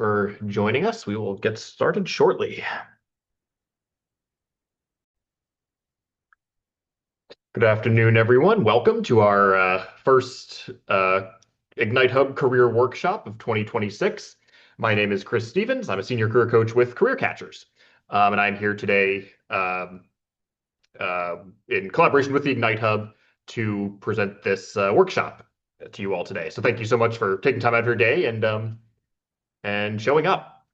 for joining us. We will get started shortly. Good afternoon, everyone. Welcome to our first Ignite Hub Career Workshop of 2026. My name is Chris Stevens. I'm a senior career coach with Career Catchers. And I'm here today in collaboration with the Ignite Hub to present this workshop to you all today. So thank you so much for taking time out of your day and showing up.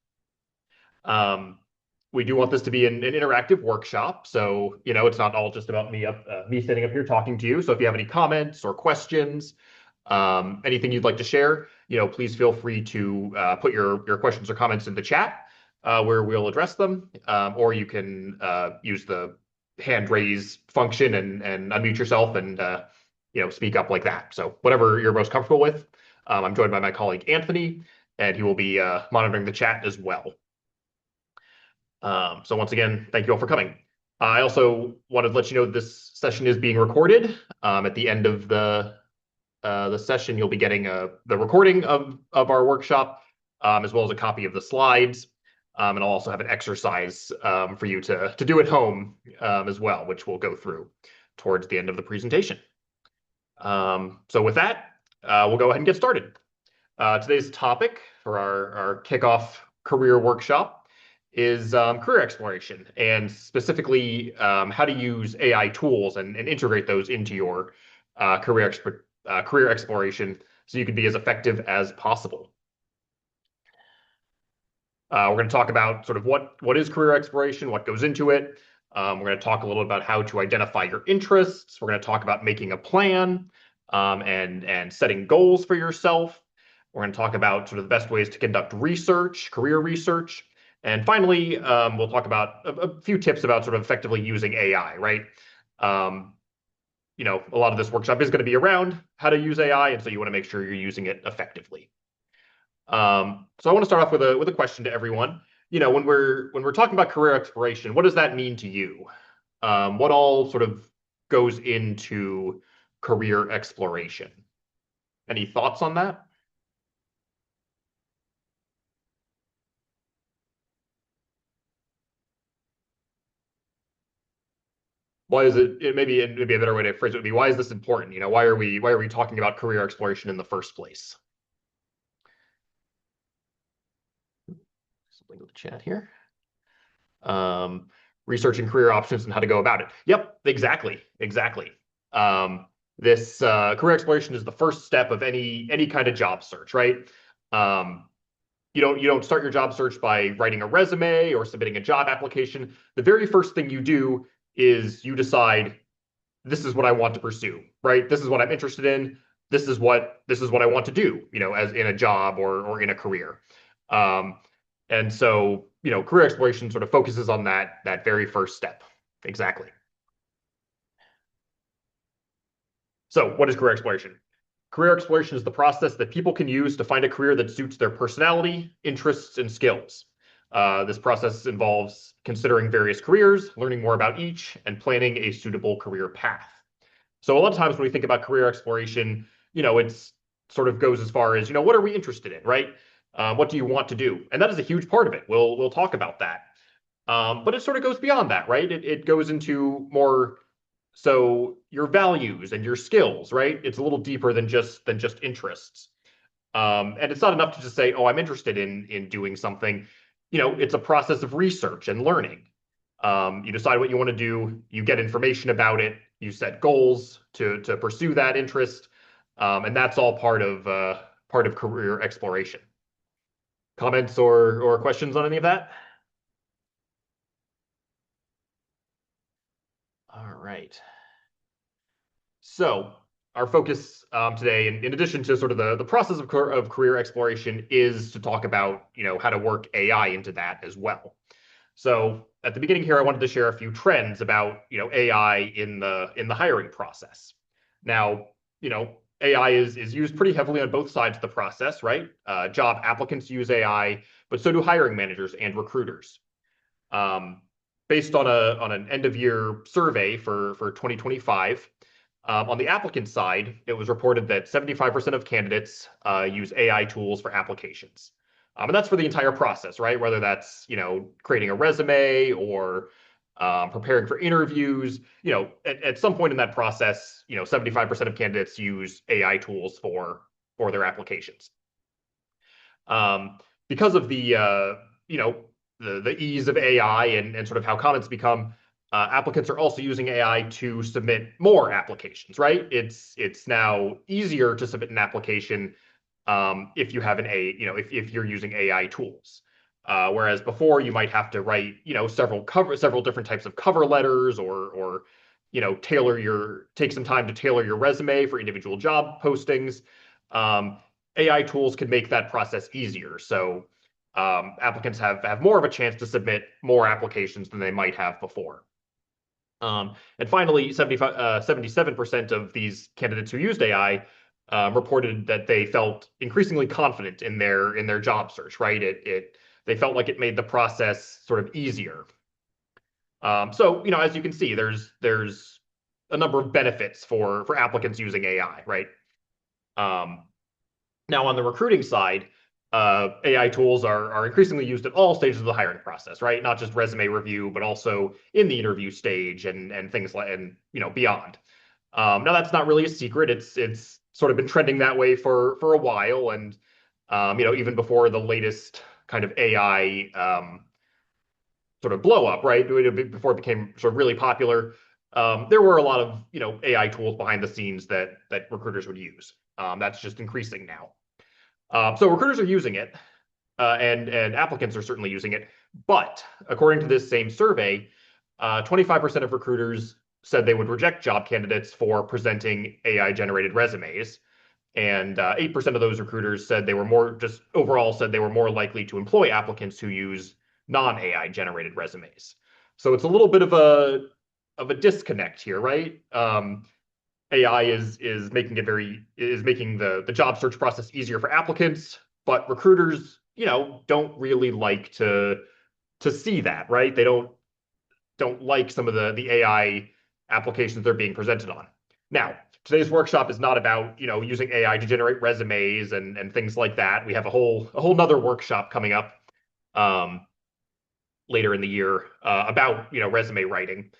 We do want this to be an interactive workshop, so it's not all just about me sitting up here talking to you. So if you have any comments or questions, anything you'd like to share, please feel free to put your questions or comments in the chat where we'll address them, or you can use the hand raise function and unmute yourself and speak up like that. So whatever you're most comfortable with. I'm joined by my colleague Anthony, and he will be monitoring the chat as well. So once again, thank you all for coming. I also wanted to let you know this session is being recorded. At the end of the session, you'll be getting the recording of our workshop, as well as a copy of the slides. And I'll also have an exercise for you to do at home as well, which we'll go through towards the end of the presentation. So with that, we'll go ahead and get started. Today's topic for our kickoff career workshop is career exploration, and specifically how to use AI tools and integrate those into your career exploration so you can be as effective as possible. We're going to talk about sort of what is career exploration, what goes into it. We're going to talk a little about how to identify your interests. We're going to talk about making a plan and setting goals for yourself. We're going to talk about sort of the best ways to conduct research, career research. And finally, we'll talk about a few tips about sort of effectively using AI, right? A lot of this workshop is going to be around how to use AI, and so you want to make sure you're using it effectively. So I want to start off with a question to everyone. When we're talking about career exploration, what does that mean to you? What all sort of goes into career exploration? Any thoughts on that? Why is it maybe a better way to phrase it would be, why is this important? Why are we talking about career exploration in the first place? Something with the chat here. Researching career options and how to go about it. Yep, exactly. This career exploration is the first step of any kind of job search, right? You don't start your job search by writing a resume or submitting a job application. The very first thing you do is you decide, this is what I want to pursue, right? This is what I'm interested in. This is what I want to do, as in a job or in a career. And so, career exploration sort of focuses on that very first step. Exactly. So what is career exploration? Career exploration is the process that people can use to find a career that suits their personality, interests, and skills. This process involves considering various careers, learning more about each, and planning a suitable career path. So a lot of times when we think about career exploration, it's sort of goes as far as, what are we interested in, right? What do you want to do? And that is a huge part of it. We'll talk about that. But it sort of goes beyond that, right? It goes into more so your values and your skills, right? It's a little deeper than just interests. And it's not enough to just say, oh, I'm interested in doing something. It's a process of research and learning. You decide what you want to do, you get information about it, you set goals to pursue that interest, and that's all part of career exploration. Comments or questions on any of that? All right. So our focus today, in addition to sort of the process of career exploration, is to talk about how to work AI into that as well. So at the beginning here, I wanted to share a few trends about AI in the hiring process. Now, AI is used pretty heavily on both sides of the process, right? Job applicants use AI, but so do hiring managers and recruiters. Based on an end of year survey for 2025, on the applicant side, it was reported that 75% of candidates use AI tools for applications. And that's for the entire process, right? Whether that's, creating a resume or preparing for interviews, at some point in that process, 75% of candidates use AI tools for their applications. Um, because of you know, the ease of AI and sort of how common it's become, applicants are also using AI to submit more applications, right? It's now easier to submit an application if you have if you're using AI tools. Whereas before you might have to write, several different types of cover letters or take some time to tailor your resume for individual job postings. Um, AI tools can make that process easier. So applicants have more of a chance to submit more applications than they might have before. And finally, 77% of these candidates who used AI reported that they felt increasingly confident in their job search, right? They felt like it made the process sort of easier. So, as you can see, there's a number of benefits for applicants using AI, right? Um, Now, on the recruiting side, AI tools are increasingly used at all stages of the hiring process, right? Not just resume review, but also in the interview stage and things like beyond. Now, that's not really a secret. It's sort of been trending that way for a while, and even before the latest kind of AI sort of blow up, right? Before it became sort of really popular, there were a lot of AI tools behind the scenes that recruiters would use. That's just increasing now. So recruiters are using it, and applicants are certainly using it. But according to this same survey, 25% of recruiters said they would reject job candidates for presenting AI-generated resumes, and 8% of those recruiters said they were more likely to employ applicants who use non-AI generated resumes. So it's a little bit of a disconnect here, right? AI is making the job search process easier for applicants, but recruiters, don't really like to see that, right? They don't like some of the AI applications they're being presented on. Now, today's workshop is not about, using AI to generate resumes and things like that. We have a whole nother workshop coming up um, later in the year about, resume writing.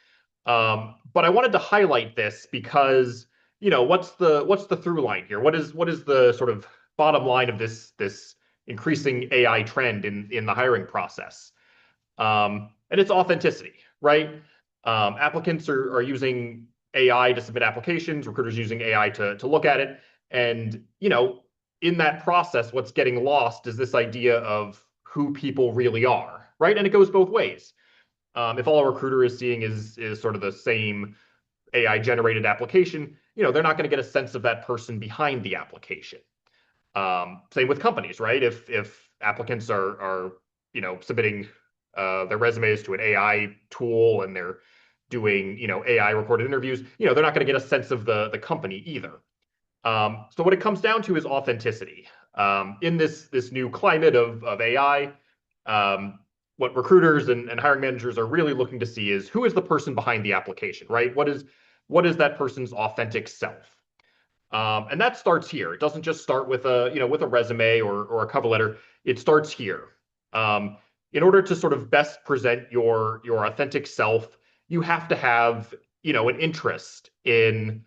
But I wanted to highlight this because, what's the through line here? What is the sort of bottom line of this increasing AI trend in the hiring process? And it's authenticity, right? Applicants are using AI to submit applications, recruiters using AI to look at it. And, in that process, what's getting lost is this idea of who people really are, right? And it goes both ways. If all a recruiter is seeing is sort of the same AI generated application, they're not going to get a sense of that person behind the application. Same with companies, right? If applicants are submitting their resumes to an AI tool and they're doing AI recorded interviews, they're not going to get a sense of the company either. So what it comes down to is authenticity. In this new climate of AI, what recruiters and hiring managers are really looking to see is who is the person behind the application, right? What is that person's authentic self? And that starts here. It doesn't just start with a resume or a cover letter. It starts here. In order to sort of best present your authentic self, you have to have an interest in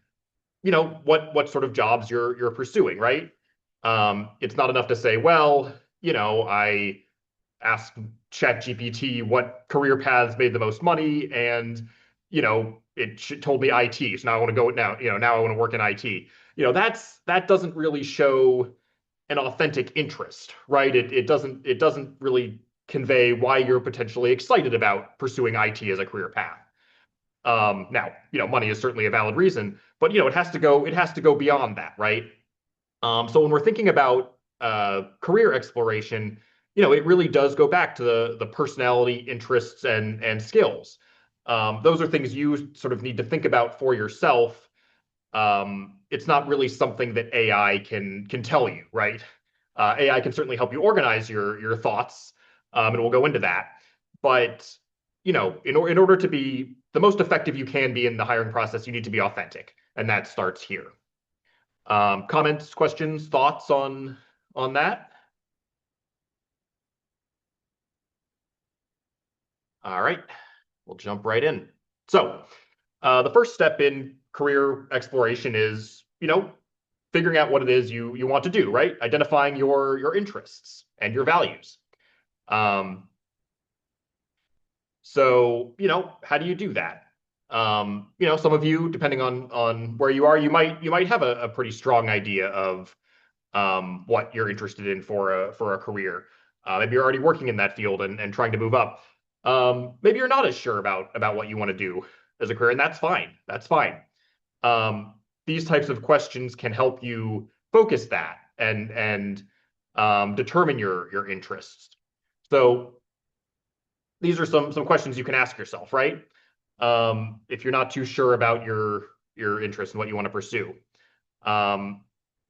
what sort of jobs you're pursuing, right? It's not enough to say, well, I asked ChatGPT what career paths made the most money, and it told me IT. So now I want to go now. Now I want to work in IT. That doesn't really show an authentic interest, right? It doesn't really convey why you're potentially excited about pursuing IT as a career path. Now, money is certainly a valid reason, but it has to go beyond that, right? So when we're thinking about career exploration, it really does go back to the personality, interests, and skills. Those are things you sort of need to think about for yourself. It's not really something that AI can tell you, right? AI can certainly help you organize your thoughts, and we'll go into that. But in order to be the most effective you can be in the hiring process, you need to be authentic, and that starts here. Comments, questions, thoughts on that? All right, we'll jump right in. So, the first step in career exploration is, figuring out what it is you want to do, right? Identifying your interests and your values. Um, so, how do you do that? Some of you, depending on where you are, you might have a pretty strong idea of what you're interested in for a career. Maybe you're already working in that field and trying to move up. Maybe you're not as sure about what you want to do as a career, and that's fine. That's fine. Um, these types of questions can help you focus that and determine your interests. So these are some questions you can ask yourself, right? If you're not too sure about your interests and what you want to pursue. Um,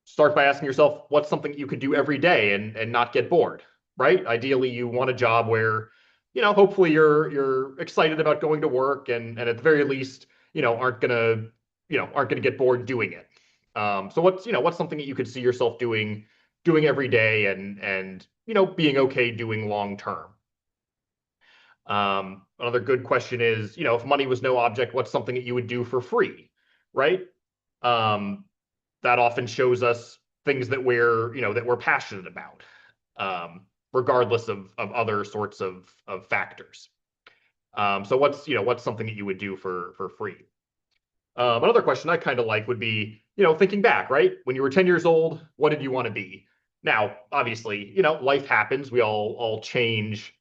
Start by asking yourself what's something you could do every day and not get bored, right? Ideally, you want a job where, hopefully you're excited about going to work and at the very least, aren't gonna get bored doing it. So what's something that you could see yourself doing every day and being okay doing long term. Another good question is, if money was no object, what's something that you would do for free, right? Um, that often shows us things that we're passionate about, regardless of other sorts of factors. So what's something that you would do for free? Another question I kind of like would be, thinking back, right? When you were 10 years old, what did you want to be? Now, obviously, life happens. We all change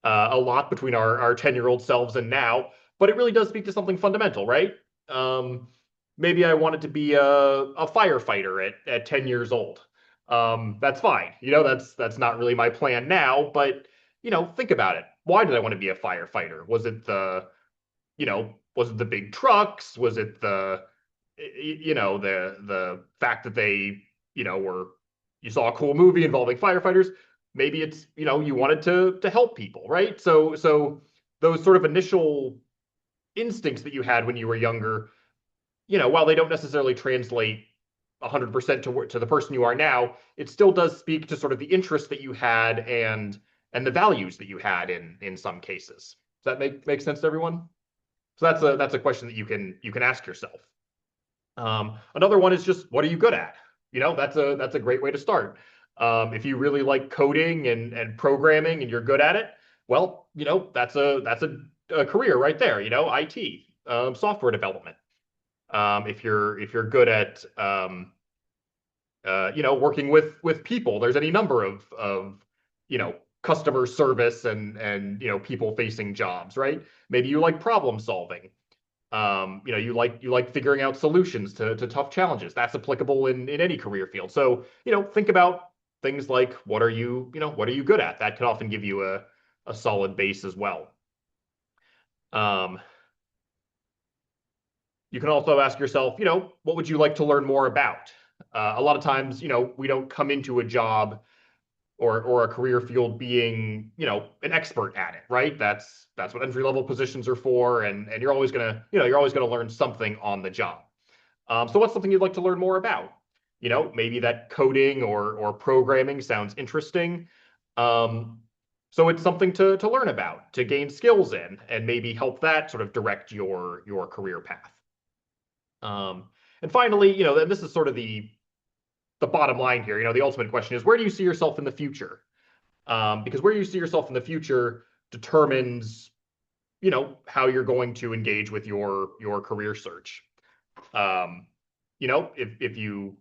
a lot between our 10-year-old selves and now, but it really does speak to something fundamental, right? Um, Maybe I wanted to be a firefighter at 10 years old. That's fine. That's not really my plan now, but think about it. Why did I want to be a firefighter? Was it the big trucks? Was it the fact that they, were you saw a cool movie involving firefighters? Maybe it's, you wanted to help people, right? So those sort of initial instincts that you had when you were younger, while they don't necessarily translate 100% to the person you are now, it still does speak to sort of the interest that you had and the values that you had in some cases. Does that make sense to everyone? So that's a question that you can ask yourself. Another one is just what are you good at? That's a great way to start. If you really like coding and programming and you're good at it, well, that's a career right there. IT, software development. If you're good at working with people, there's any number of customer service and people facing jobs, right? Maybe you like problem solving. You like figuring out solutions to tough challenges. That's applicable in any career field. So, think about things like what are you good at? That could often give you a solid base as well. Um, you can also ask yourself, what would you like to learn more about? A lot of times, we don't come into a job or a career field being, an expert at it, right? That's what entry level positions are for, and you're always gonna learn something on the job. So what's something you'd like to learn more about? Maybe that coding or programming sounds interesting. Um, so it's something to learn about, to gain skills in, and maybe help that sort of direct your career path. And finally, and this is sort of the bottom line here. The ultimate question is where do you see yourself in the future? Because where you see yourself in the future determines, how you're going to engage with your career search. If you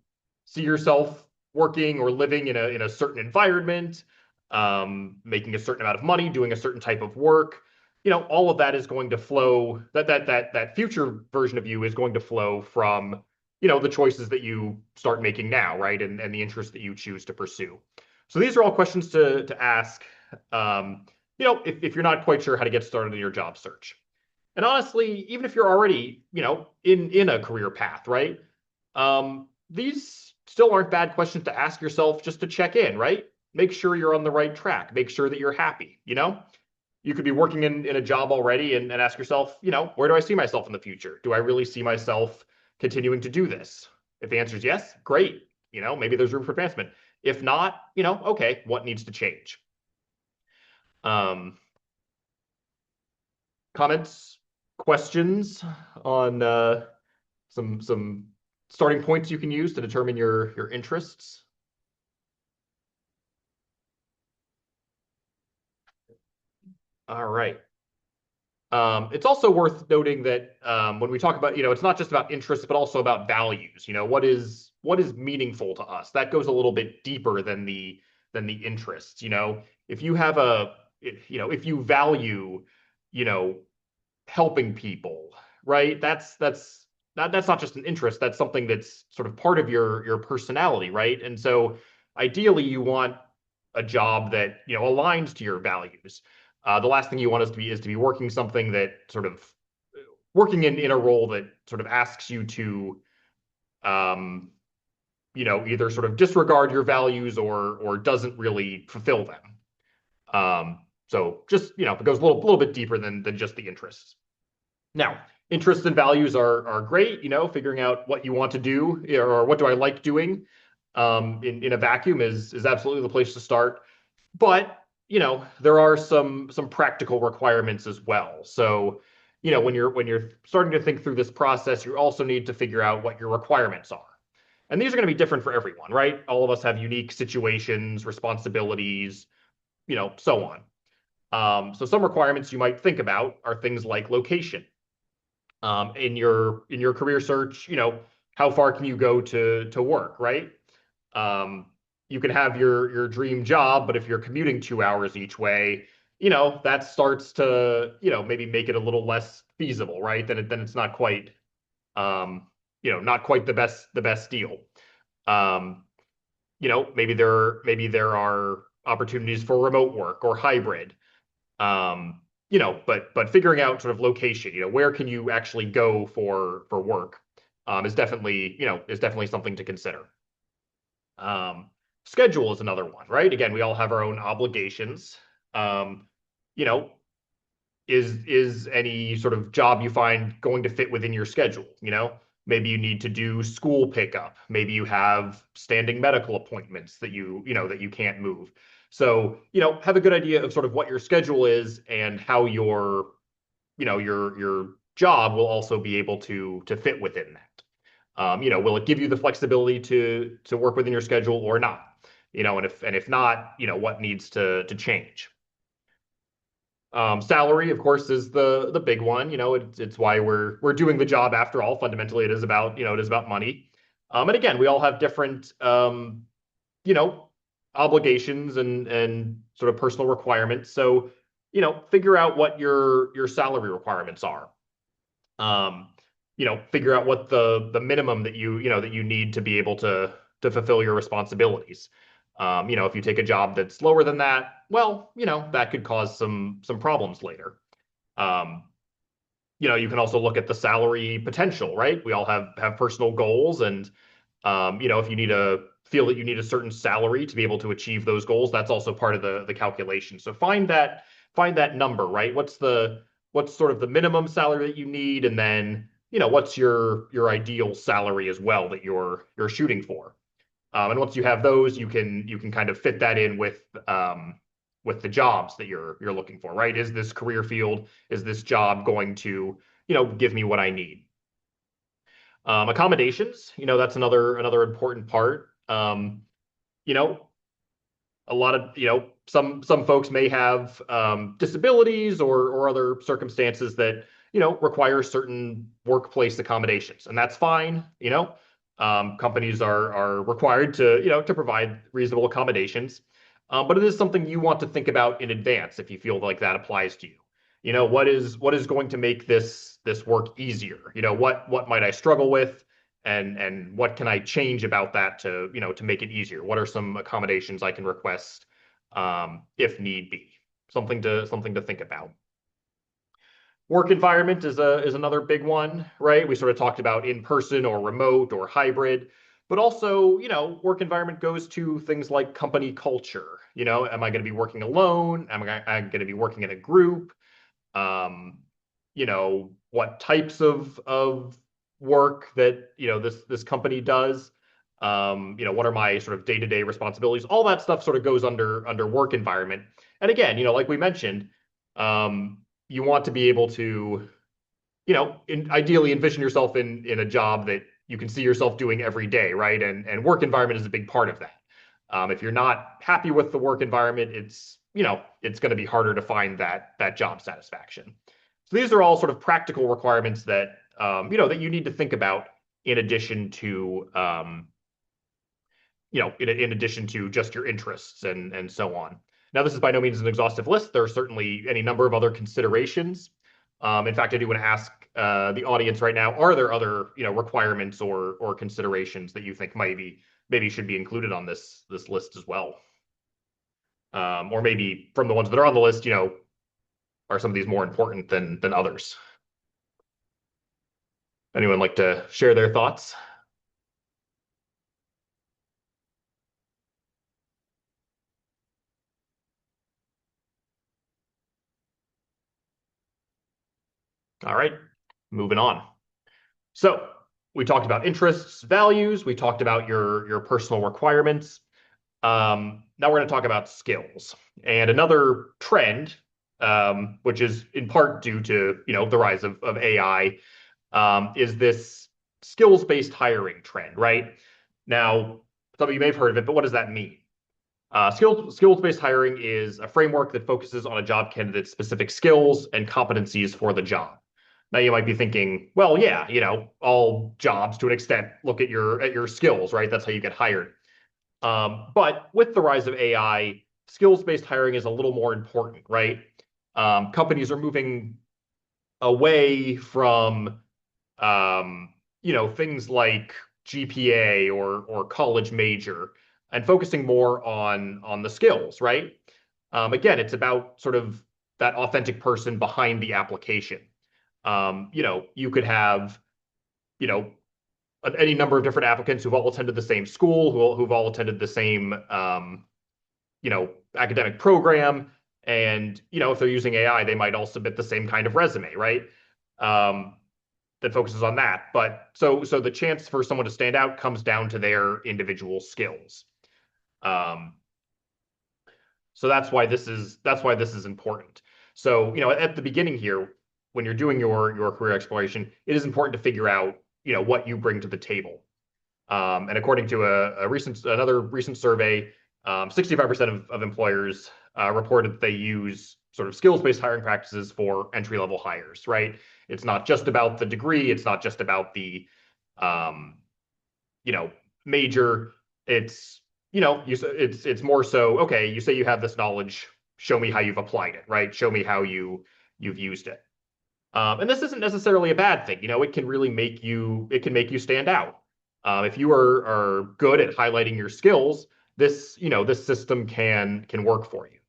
see yourself working or living in a certain environment, making a certain amount of money, doing a certain type of work, all of that is going to flow. That future version of you is going to flow from the choices that you start making now, right? And the interests that you choose to pursue. So these are all questions to ask. If you're not quite sure how to get started in your job search. And honestly, even if you're already, in a career path, right? These still aren't bad questions to ask yourself just to check in, right? Make sure you're on the right track. Make sure that you're happy. You could be working in a job already and ask yourself, where do I see myself in the future? Do I really see myself continuing to do this? If the answer is yes, great. Maybe there's room for advancement. If not, okay, what needs to change? Um, Comments, questions on some starting points you can use to determine your interests? All right. It's also worth noting that when we talk about, it's not just about interests, but also about values. What is meaningful to us? That goes a little bit deeper than the interests. If you have if you value, you know, helping people, right? That's not just an interest. That's something that's sort of part of your personality, right? And so ideally, you want a job that aligns to your values. The last thing you want is to be working something that sort of working in a role that sort of asks you to um, either sort of disregard your values or doesn't really fulfill them. So just it goes a little bit deeper than just the interests. Now, interests and values are great. Figuring out what you want to do or what do I like doing in a vacuum is absolutely the place to start. But there are some practical requirements as well. So when you're starting to think through this process, you also need to figure out what your requirements are. And these are going to be different for everyone, right? All of us have unique situations, responsibilities, so on. So some requirements you might think about are things like location. In your career search, how far can you go to work, right? Um, you can have your dream job, but if you're commuting 2 hours each way, that starts to maybe make it a little less feasible, right? Then it's not quite not quite the best deal. Um, maybe there are opportunities for remote work or hybrid. But figuring out sort of location, where can you actually go for work, is definitely something to consider. Um, Schedule is another one, right? Again, we all have our own obligations. Um, you know, is any sort of job you find going to fit within your schedule? Maybe you need to do school pickup. Maybe you have standing medical appointments that you can't move. So, have a good idea of sort of what your schedule is and how your job will also be able to fit within that. Will it give you the flexibility to work within your schedule or not? And if not, what needs to change? Salary, of course, is the big one. It's why we're doing the job after all. Fundamentally, it is about money. And again, we all have different you know obligations and sort of personal requirements. So figure out what your salary requirements are. Um, figure out what the minimum that you need to be able to fulfill your responsibilities. If you take a job that's lower than that, well, that could cause some problems later. Um, you can also look at the salary potential, right? We all have personal goals, and if you need to feel that you need a certain salary to be able to achieve those goals, that's also part of the calculation. So find that number, right? What's sort of the minimum salary that you need, and then what's your ideal salary as well that you're shooting for. And once you have those, you can kind of fit that in with the jobs that you're looking for, right? Is this career field, is this job going to, give me what I need? Accommodations, that's another important part. You know, a lot of, some folks may have disabilities or other circumstances that, require certain workplace accommodations, and that's fine. Companies are required to provide reasonable accommodations. But it is something you want to think about in advance if you feel like that applies to you. What is going to make this work easier? What might I struggle with, and what can I change about that to make it easier? What are some accommodations I can request if need be? Something to think about. Work environment is another big one, right? We sort of talked about in person or remote or hybrid, but also, work environment goes to things like company culture. Am I going to be working alone? Am I going to be working in a group? What types of work that this company does. What are my sort of day-to-day responsibilities? All that stuff sort of goes under work environment. And again, like we mentioned, um, you want to be able to, ideally envision yourself in a job that you can see yourself doing every day, right? And work environment is a big part of that. If you're not happy with the work environment, it's going to be harder to find that job satisfaction. So these are all sort of practical requirements that that you need to think about in addition to in addition to just your interests and so on. Now, this is by no means an exhaustive list. There are certainly any number of other considerations. In fact, I do want to ask the audience right now: are there other requirements or considerations that you think maybe should be included on this list as well? Or maybe from the ones that are on the list, are some of these more important than others? Anyone like to share their thoughts? All right, moving on. So we talked about interests, values. We talked about your personal requirements. Now we're going to talk about skills and another trend, which is in part due to the rise of AI, is this skills-based hiring trend, right? Now, some of you may have heard of it, but what does that mean? Skills-based hiring is a framework that focuses on a job candidate's specific skills and competencies for the job. Now you might be thinking, well, yeah, all jobs to an extent look at your skills, right? That's how you get hired. But with the rise of AI, skills-based hiring is a little more important, right? Companies are moving away from things like GPA or college major and focusing more on the skills, right? Again, it's about sort of that authentic person behind the application. You could have, any number of different applicants who've all attended the same school, who've all attended the same, academic program. And, if they're using AI, they might all submit the same kind of resume, right? That focuses on that. But so the chance for someone to stand out comes down to their individual skills. So that's why this is important. So, at the beginning here, when you're doing your career exploration, it is important to figure out, what you bring to the table. And according to another recent survey, 65% of employers reported that they use sort of skills-based hiring practices for entry-level hires, right? It's not just about the degree. It's not just about the, major. It's, it's more so, okay, you say you have this knowledge, show me how you've applied it, right? Show me how you've used it. And this isn't necessarily a bad thing. It can really make you stand out. If you are good at highlighting your skills, this system can work for you.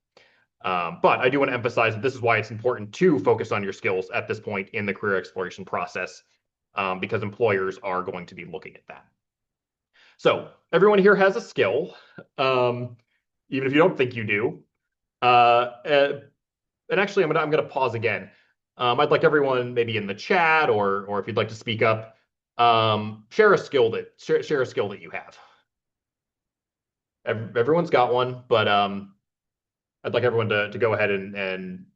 But I do want to emphasize that this is why it's important to focus on your skills at this point in the career exploration process, because employers are going to be looking at that. So everyone here has a skill, even if you don't think you do. And actually, I'm gonna pause again. I'd like everyone maybe in the chat or if you'd like to speak up, share a skill that you have. Everyone's got one, but I'd like everyone to go ahead and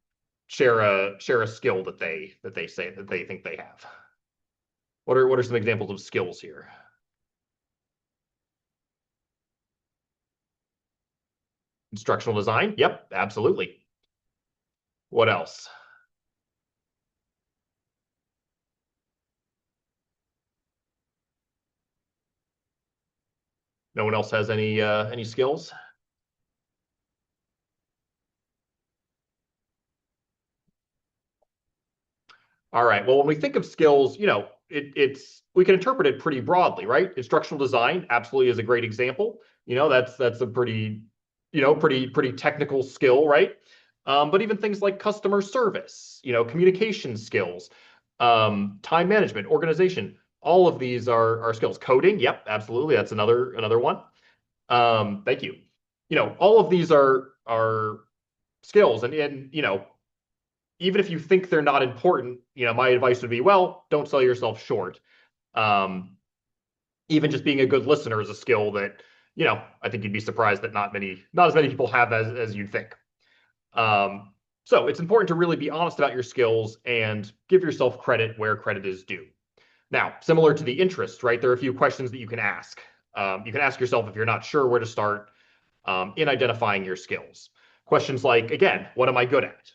share a skill that they say that they think they have. What are some examples of skills here? Instructional design? Yep, absolutely. What else? No one else has any skills? All right. Well, when we think of skills, we can interpret it pretty broadly, right? Instructional design absolutely is a great example. That's a pretty technical skill, right? But even things like customer service, communication skills, time management, organization, all of these are skills. Coding, yep, absolutely. That's another one. Thank you. All of these are skills, and even if you think they're not important, my advice would be, well, don't sell yourself short. Even just being a good listener is a skill that, I think you'd be surprised that not as many people have as you'd think. So it's important to really be honest about your skills and give yourself credit where credit is due. Now, similar to the interest, right? There are a few questions that you can ask. You can ask yourself if you're not sure where to start in identifying your skills. Questions like, again, what am I good at?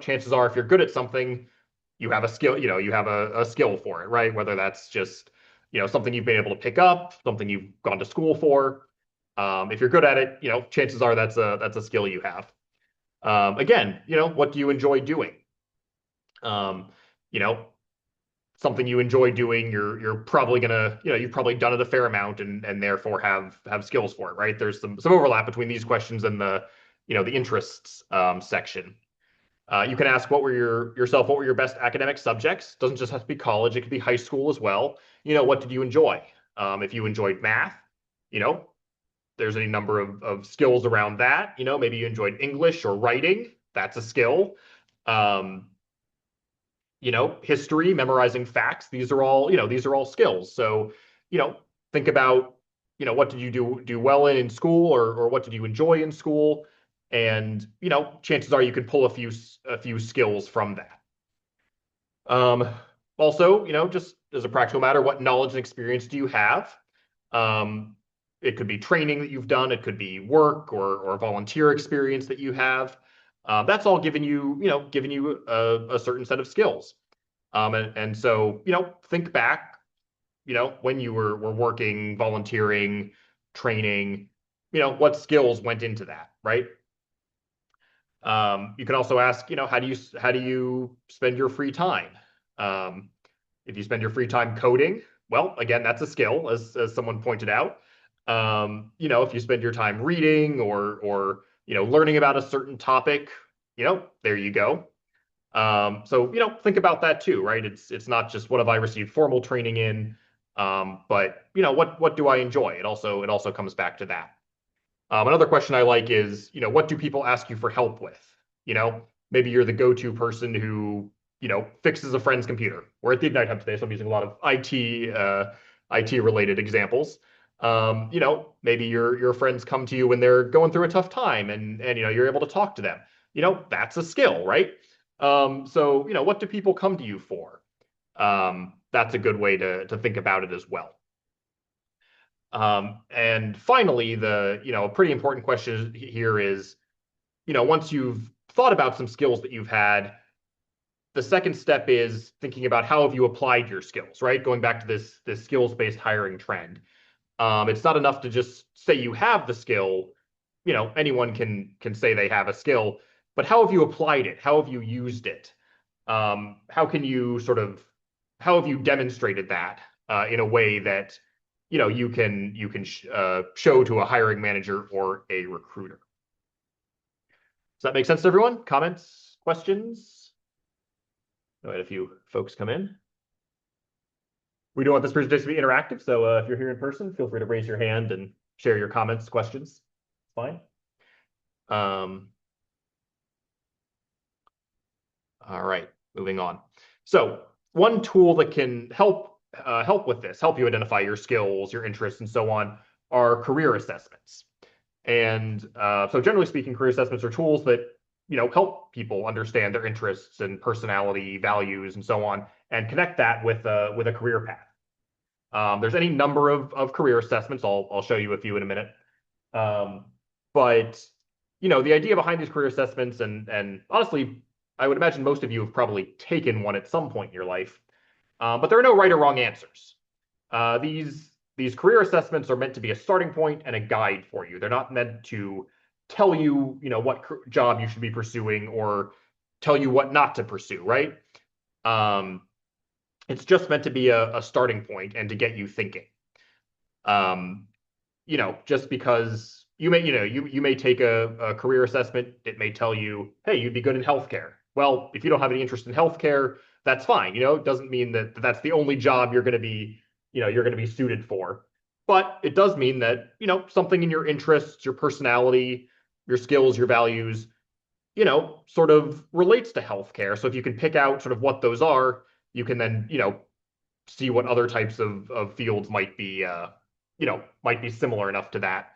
Chances are if you're good at something, you have a skill, you have a skill for it, right? Whether that's just, something you've been able to pick up, something you've gone to school for. If you're good at it, chances are that's a skill you have. Again, what do you enjoy doing? Um, you know, Something you enjoy doing, you're probably gonna, you've probably done it a fair amount and therefore have skills for it, right? There's some overlap between these questions and the interests section. You can ask what were your best academic subjects? Doesn't just have to be college, it could be high school as well. What did you enjoy? If you enjoyed math, you know, there's any number of skills around that. Maybe you enjoyed English or writing. That's a skill. Um, History, memorizing facts. These are all skills. So, you know, think about, what did you do well in school, or what did you enjoy in school? And, chances are you can pull a few skills from that. Um, Also, just as a practical matter, what knowledge and experience do you have? Um, it could be training that you've done, it could be work or volunteer experience that you have. That's all giving you a certain set of skills. And so, think back, when you were working, volunteering, training, what skills went into that, right? You can also ask, how do you spend your free time? Um, if you spend your free time coding, well, again, that's a skill, as someone pointed out. If you spend your time reading or learning about a certain topic, there you go. So think about that too, right? It's not just what have I received formal training in, but what do I enjoy? It also comes back to that. Another question I like is, what do people ask you for help with? Maybe you're the go-to person who, fixes a friend's computer. We're at the Ignite Hub today, so I'm using a lot of IT related examples. Maybe your friends come to you when they're going through a tough time and you're able to talk to them. That's a skill, right? So, what do people come to you for? That's a good way to think about it as well. And finally, a pretty important question here is, once you've thought about some skills that you've had, the second step is thinking about how have you applied your skills, right? Going back to this skills-based hiring trend. It's not enough to just say you have the skill. Anyone can say they have a skill, but how have you applied it? How have you used it? How have you demonstrated that in a way that you can show to a hiring manager or a recruiter? Does that make sense to everyone? Comments, questions? I had a few folks come in. We do want this presentation to be interactive, so if you're here in person, feel free to raise your hand and share your comments, questions. It's fine. All right, moving on. So one tool that can help with this, help you identify your skills, your interests, and so on, are career assessments. And so generally speaking, career assessments are tools that help people understand their interests and personality, values, and so on, and connect that with a career path. There's any number of career assessments. I'll show you a few in a minute. But the idea behind these career assessments, and honestly, I would imagine most of you have probably taken one at some point in your life. But there are no right or wrong answers. These career assessments are meant to be a starting point and a guide for you. They're not meant to tell you, what job you should be pursuing or tell you what not to pursue, right? It's just meant to be a starting point and to get you thinking. Just because you may take a career assessment, it may tell you, hey, you'd be good in healthcare. Well, if you don't have any interest in healthcare, that's fine. It doesn't mean that that's the only job you're going to be suited for. But it does mean that, something in your interests, your personality, your skills, your values, sort of relates to healthcare. So if you can pick out sort of what those are, you can then, see what other types of fields might be similar enough to that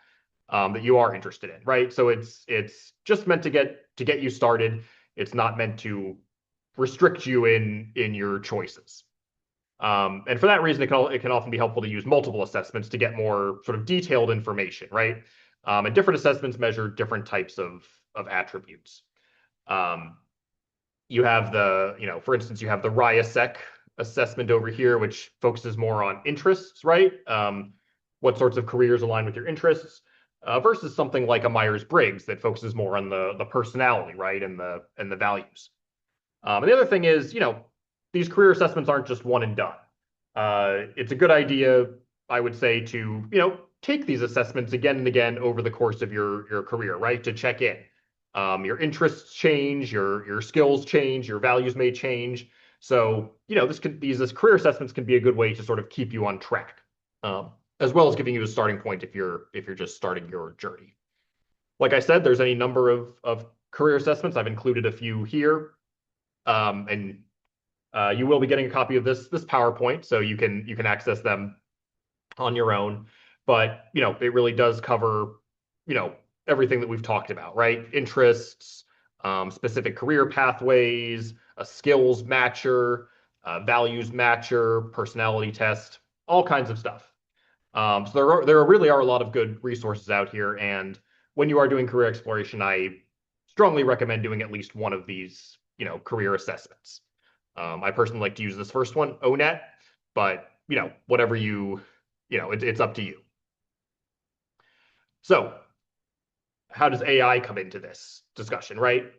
that you are interested in, right? So it's just meant to get you started. It's not meant to restrict you in your choices. And for that reason, it can often be helpful to use multiple assessments to get more sort of detailed information, right? And different assessments measure different types of attributes. Um, you have for instance, you have the RIASEC assessment over here, which focuses more on interests, right? What sorts of careers align with your interests, versus something like a Myers-Briggs that focuses more on the personality, right, and the values. And the other thing is, these career assessments aren't just one and done. It's a good idea, I would say, to take these assessments again and again over the course of your career, right? To check in. Your interests change, your skills change, your values may change. So, these career assessments can be a good way to sort of keep you on track, as well as giving you a starting point if you're just starting your journey. Like I said, there's any number of career assessments. I've included a few here, and you will be getting a copy of this PowerPoint, so you can access them on your own. But it really does cover everything that we've talked about, right? Interests, specific career pathways, a skills matcher, values matcher, personality test, all kinds of stuff. So there really are a lot of good resources out here, and when you are doing career exploration, I strongly recommend doing at least one of these career assessments. I personally like to use this first one, ONET, but whatever it's up to you. So how does AI come into this discussion, right?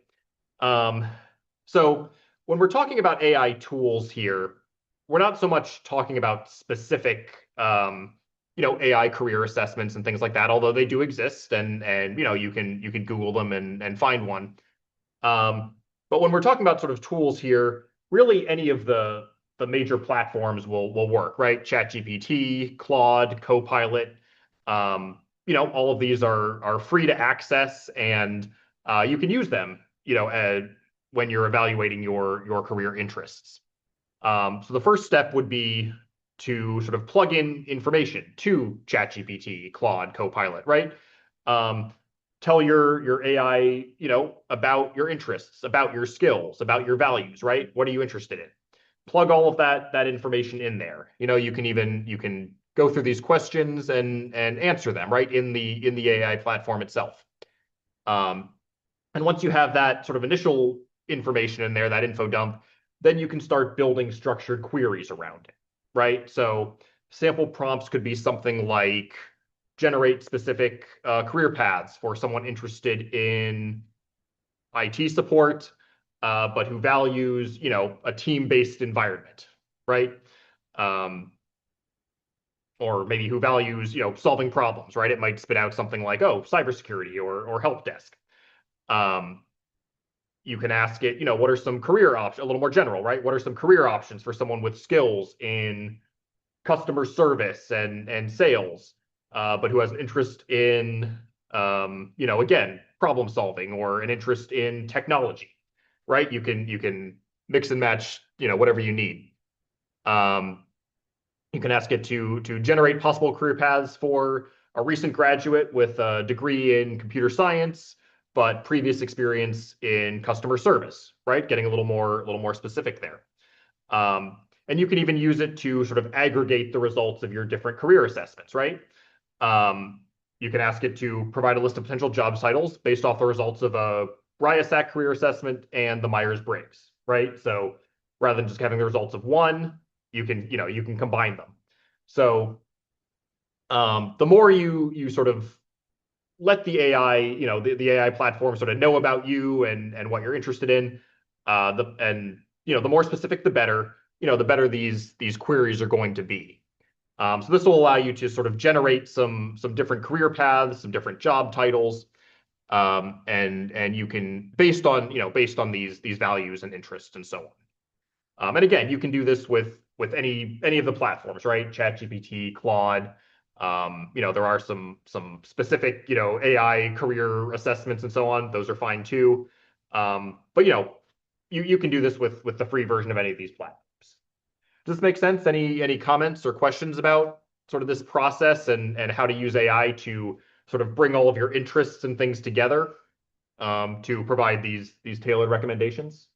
So when we're talking about AI tools here, we're not so much talking about specific AI career assessments and things like that, although they do exist, and you can Google them and find one. But when we're talking about sort of tools here, really any of the major platforms will work, right? ChatGPT, Claude, Copilot, all of these are free to access, and you can use them, when you're evaluating your career interests. So the first step would be to sort of plug in information to ChatGPT, Claude, Copilot, right? Tell your AI, about your interests, about your skills, about your values, right? What are you interested in? Plug all of that information in there. You can go through these questions and answer them, right, in the AI platform itself. And once you have that sort of initial information in there, that info dump, then you can start building structured queries around it, right? So sample prompts could be something like generate specific career paths for someone interested in IT support, but who values, a team-based environment, right? Or maybe who values, solving problems, right? It might spit out something like, oh, cybersecurity or help desk. You can ask it, what are some career options, a little more general, right? What are some career options for someone with skills in customer service and sales, but who has an interest in, again, problem solving, or an interest in technology, right? You can mix and match, whatever you need. You can ask it to generate possible career paths for a recent graduate with a degree in computer science, but previous experience in customer service, right? Getting a little more specific there. And you can even use it to sort of aggregate the results of your different career assessments, right? You can ask it to provide a list of potential job titles based off the results of a RIASEC career assessment and the Myers-Briggs, right? So rather than just having the results of one, you can combine them. So the more you sort of let the AI, the AI platform sort of know about you and what you're interested in, the more specific, the better. The better these queries are going to be. So this will allow you to sort of generate some different career paths, some different job titles, and you can based on these values and interests and so on. And again, you can do this with any of the platforms, right? ChatGPT, Claude. There are some specific AI career assessments and so on. Those are fine too. But you can do this with the free version of any of these platforms. Does this make sense? Any comments or questions about sort of this process and how to use AI to sort of bring all of your interests and things together? to provide these tailored recommendations.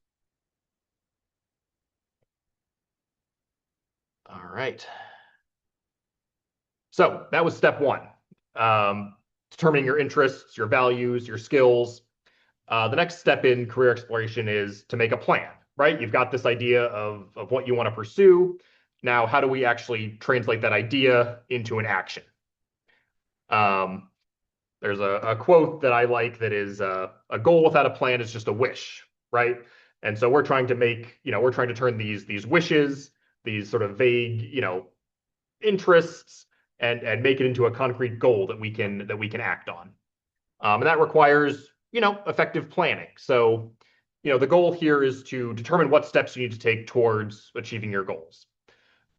All right. So that was step one. Determining your interests, your values, your skills. The next step in career exploration is to make a plan, right? You've got this idea of what you want to pursue. Now, how do we actually translate that idea into an action? Um, there's a quote that I like that is a goal without a plan is just a wish, right? And so we're trying to make, we're trying to turn these wishes, these sort of vague, interests and make it into a concrete goal that we can act on. And that requires, effective planning. So, the goal here is to determine what steps you need to take towards achieving your goals.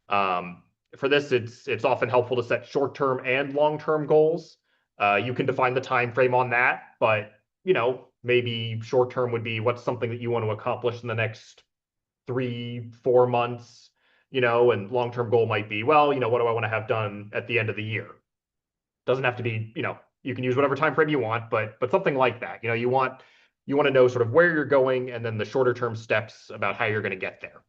Um, for this, it's often helpful to set short-term and long-term goals. You can define the time frame on that, but maybe short-term would be what's something that you want to accomplish in the next 3, 4 months, and long-term goal might be, well, what do I want to have done at the end of the year? Doesn't have to be, you can use whatever time frame you want, but something like that. You want to know sort of where you're going and then the shorter term steps about how you're going to get there.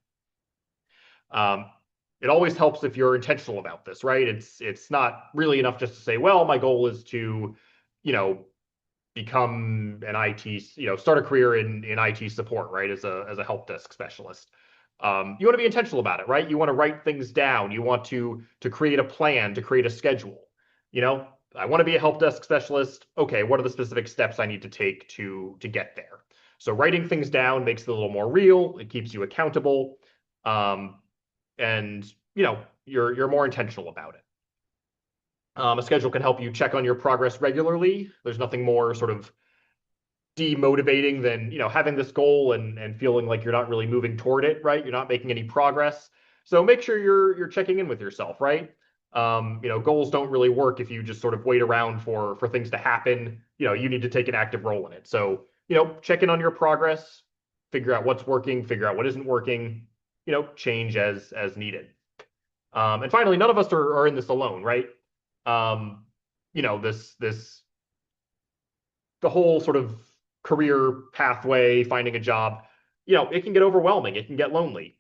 It always helps if you're intentional about this, right? It's not really enough just to say, well, my goal is to, you know, become an IT, start a career in IT support, right? As a help desk specialist. You want to be intentional about it, right? You want to write things down. You want to create a plan, to create a schedule. I want to be a help desk specialist. Okay, what are the specific steps I need to take to get there? So writing things down makes it a little more real. It keeps you accountable, and you're more intentional about it. A schedule can help you check on your progress regularly. There's nothing more sort of demotivating than having this goal and feeling like you're not really moving toward it, right? You're not making any progress. So make sure you're checking in with yourself, right? Goals don't really work if you just sort of wait around for things to happen. You need to take an active role in it. So check in on your progress, figure out what's working, figure out what isn't working. Change as needed. And finally, none of us are in this alone, right? This the whole sort of career pathway, finding a job, it can get overwhelming. It can get lonely.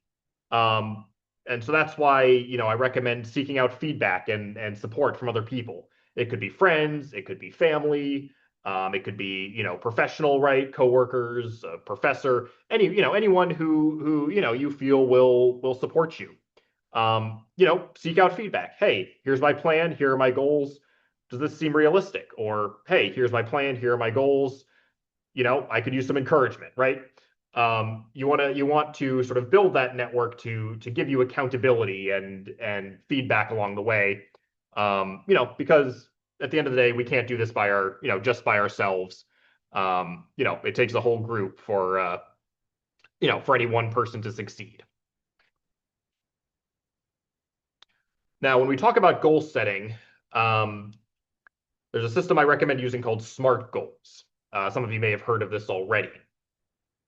And so that's why, I recommend seeking out feedback and support from other people. It could be friends, it could be family, it could be, professional, right? Coworkers, a professor, anyone who, you feel will support you. Seek out feedback. Hey, here's my plan. Here are my goals. Does this seem realistic? Or, hey, here's my plan. Here are my goals. I could use some encouragement, right? You want to sort of build that network to give you accountability and feedback along the way. Because at the end of the day, we can't do this just by ourselves. It takes a whole group for any one person to succeed. Now, when we talk about goal setting, there's a system I recommend using called SMART goals. Some of you may have heard of this already.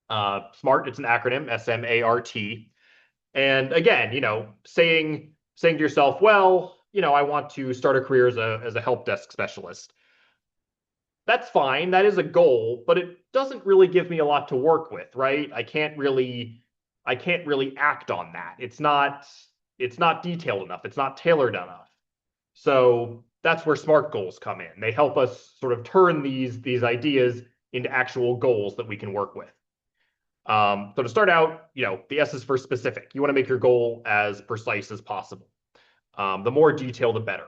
SMART, it's an acronym, SMART. And again, saying to yourself, well, I want to start a career as a help desk specialist. That's fine. That is a goal, but it doesn't really give me a lot to work with, right? I can't really act on that. It's not detailed enough. It's not tailored enough. So that's where SMART goals come in. They help us sort of turn these ideas into actual goals that we can work with. So to start out, the S is for specific. You want to make your goal as precise as possible. The more detail, the better.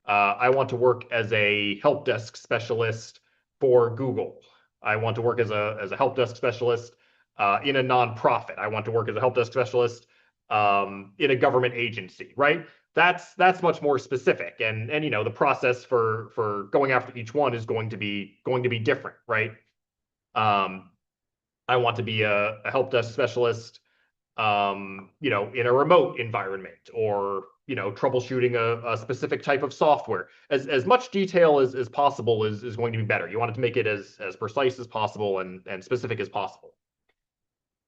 I want to work as a help desk specialist for Google. I want to work as a help desk specialist in a nonprofit. I want to work as a help desk specialist in a government agency, right? That's much more specific, and the process for going after each one is going to be different, right? I want to be a help desk specialist, in a remote environment, or troubleshooting a specific type of software. As much detail as possible is going to be better. You want it to make it as precise as possible and specific as possible.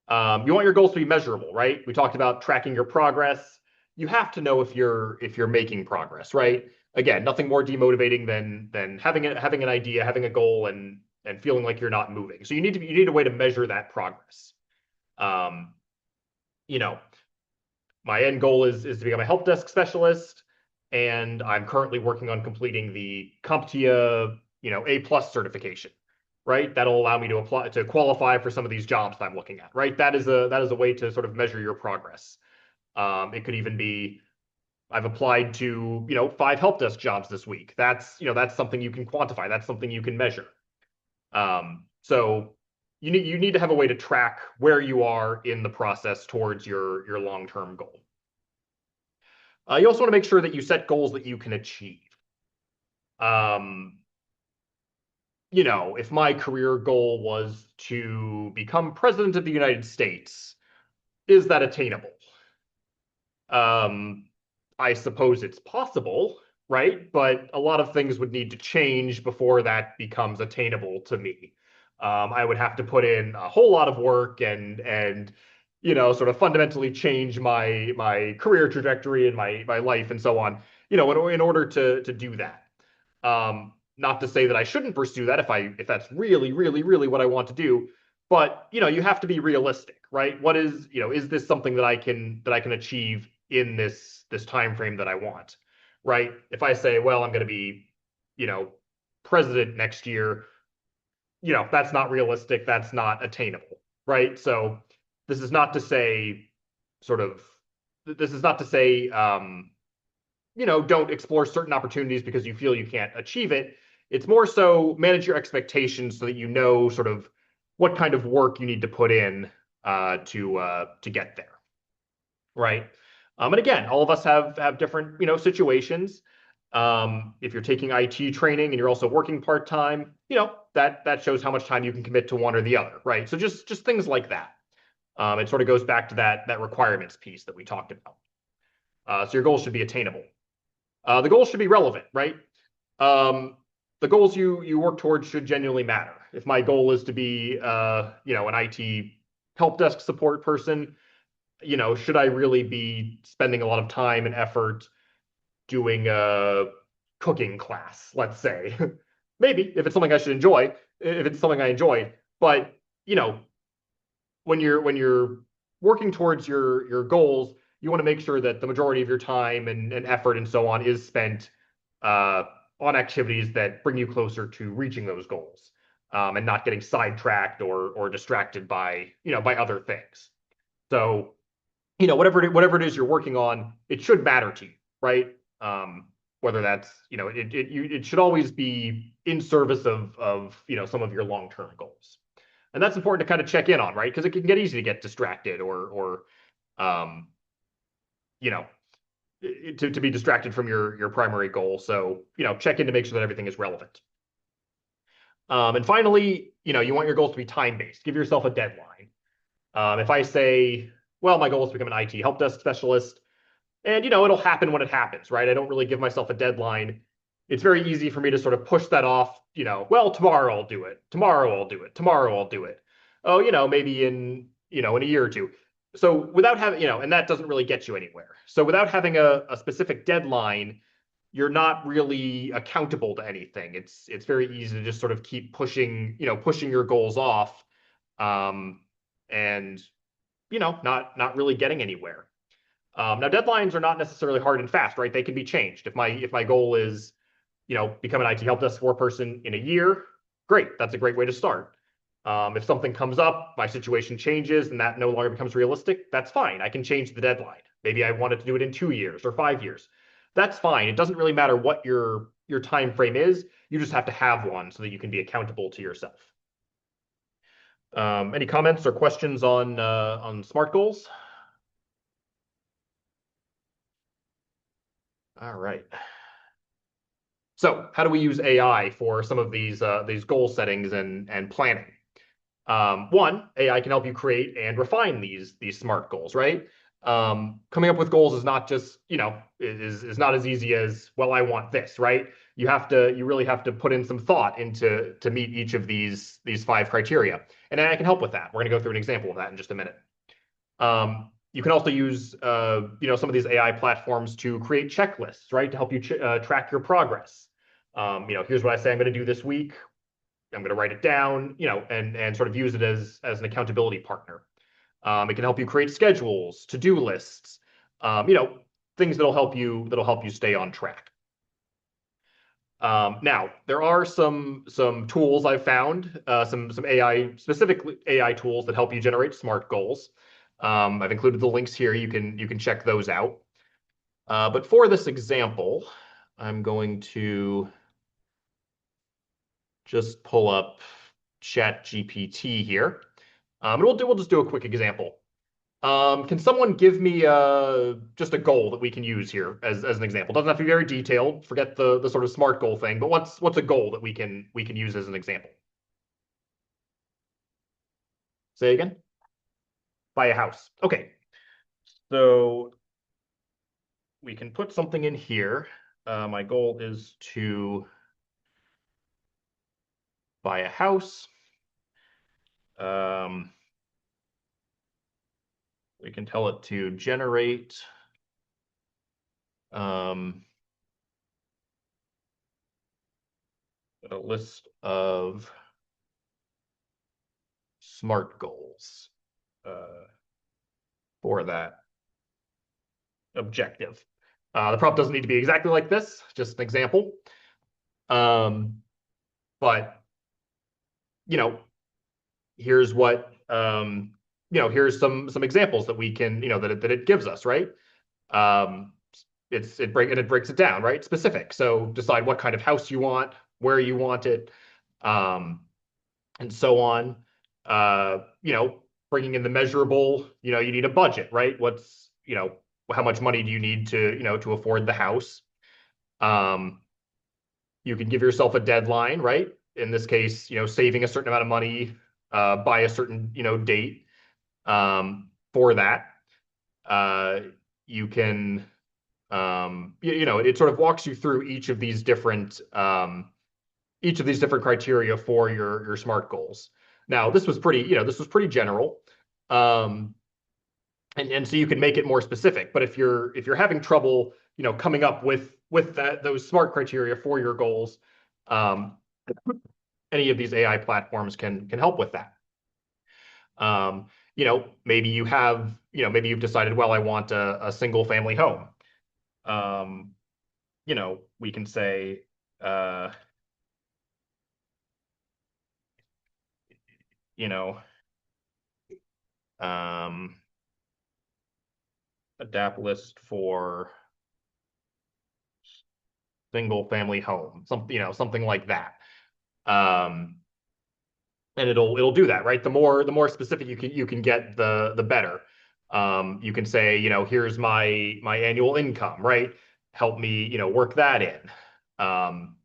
You want your goals to be measurable, right? We talked about tracking your progress. You have to know if you're making progress, right? Again, nothing more demotivating than having an idea, having a goal, and and feeling like you're not moving. So you need a way to measure that progress. Um, you know, my end goal is to become a help desk specialist, and I'm currently working on completing the CompTIA, A plus certification, right? That'll allow me to apply to qualify for some of these jobs that I'm looking at, right? That is a way to sort of measure your progress. It could even be I've applied to, 5 help desk jobs this week. That's something you can quantify. That's something you can measure. So you need to have a way to track where you are in the process towards your long-term goal. You also want to make sure that you set goals that you can achieve. Um, if my career goal was to become president of the United States, is that attainable? Um, I suppose it's possible, right? But a lot of things would need to change before that becomes attainable to me. I would have to put in a whole lot of work and sort of fundamentally change my career trajectory and my life and so on, in order to do that. Not to say that I shouldn't pursue that if that's really, really, really what I want to do, but you have to be realistic, right? Is this something that I can achieve in this time frame that I want, right? If I say, well, I'm going to be, you know, president next year, that's not realistic, that's not attainable, right? So this is not to say sort of this is not to say don't explore certain opportunities because you feel you can't achieve it. It's more so manage your expectations so that you know sort of what kind of work you need to put in to get there, right? And again, all of us have different situations. If you're taking IT training and you're also working part time, that shows how much time you can commit to one or the other, right? So just things like that. It sort of goes back to that requirements piece that we talked about. So your goals should be attainable. The goals should be relevant, right? The goals you work towards should genuinely matter. If my goal is to be, an IT help desk support person, should I really be spending a lot of time and effort doing a cooking class, let's say? Maybe if it's something I should enjoy, if it's something I enjoy, but when you're working towards your goals, you want to make sure that the majority of your time and effort and so on is spent on activities that bring you closer to reaching those goals, and not getting sidetracked or distracted by other things. So, whatever it is you're working on, it should matter to you, right? Whether that's, it should always be in service of some of your long-term goals. And that's important to kind of check in on, right? Because it can get easy to get distracted or um, you know, to be distracted from your primary goal. So, check in to make sure that everything is relevant. And finally, you want your goals to be time-based. Give yourself a deadline. If I say, well, my goal is to become an IT help desk specialist, and it'll happen when it happens, right? I don't really give myself a deadline. It's very easy for me to sort of push that off, well, tomorrow I'll do it. Tomorrow I'll do it. Tomorrow I'll do it. Oh, maybe in a year or two. So without having, and that doesn't really get you anywhere. So without having a specific deadline, you're not really accountable to anything. It's very easy to just sort of keep pushing your goals off, and not really getting anywhere. Now deadlines are not necessarily hard and fast, right? They can be changed. If my goal is, become an IT help desk support person in a year, great. That's a great way to start. If something comes up, my situation changes, and that no longer becomes realistic, that's fine. I can change the deadline. Maybe I wanted to do it in 2 years or 5 years. That's fine. It doesn't really matter what your time frame is. You just have to have one so that you can be accountable to yourself. Any comments or questions on SMART goals? All right. So how do we use AI for some of these goal settings and planning? One, AI can help you create and refine these SMART goals, right? Coming up with goals is not just, is not as easy as, well, I want this, right? You really have to put in some thought into to meet each of these 5 criteria. And AI can help with that. We're going to go through an example of that in just a minute. You can also use, some of these AI platforms to create checklists, right? To help you track your progress. Here's what I say I'm going to do this week. I'm going to write it down, and sort of use it as an accountability partner. It can help you create schedules, to-do lists, um, you know, things that'll help you stay on track. Now, there are some tools I've found, some AI, specifically AI tools that help you generate SMART goals. I've included the links here. You can check those out. But for this example, I'm going to just pull up ChatGPT here. And we'll just do a quick example. Can someone give me just a goal that we can use here as an example? Doesn't have to be very detailed. Forget the sort of SMART goal thing, but what's a goal that we can use as an example? Say again? Buy a house. Okay. So we can put something in here. My goal is to buy a house. Um, we can tell it to generate um, a list of SMART goals for that objective. The prompt doesn't need to be exactly like this, just an example. Um, but you know, here's what here's some examples that we can, that it gives us, right? Um, it breaks it down, right? Specific. So decide what kind of house you want, where you want it, um, and so on. Bringing in the measurable, you need a budget, right? How much money do you need to afford the house? Um, you can give yourself a deadline, right? In this case, saving a certain amount of money by a certain, date for that. Uh, you can, it sort of walks you through each of these different criteria for your SMART goals. Now, this was pretty general. Um, and so you can make it more specific. But if you're having trouble, coming up with those SMART criteria for your goals, um, any of these AI platforms can help with that. Maybe you've decided, well, I want a single family home. We can say, uh, you know, um, adapt list for single family home, something like that. Um, and it'll do that, right? The more specific you can get, the better. You can say, here's my annual income, right? Help me, work that in. Um,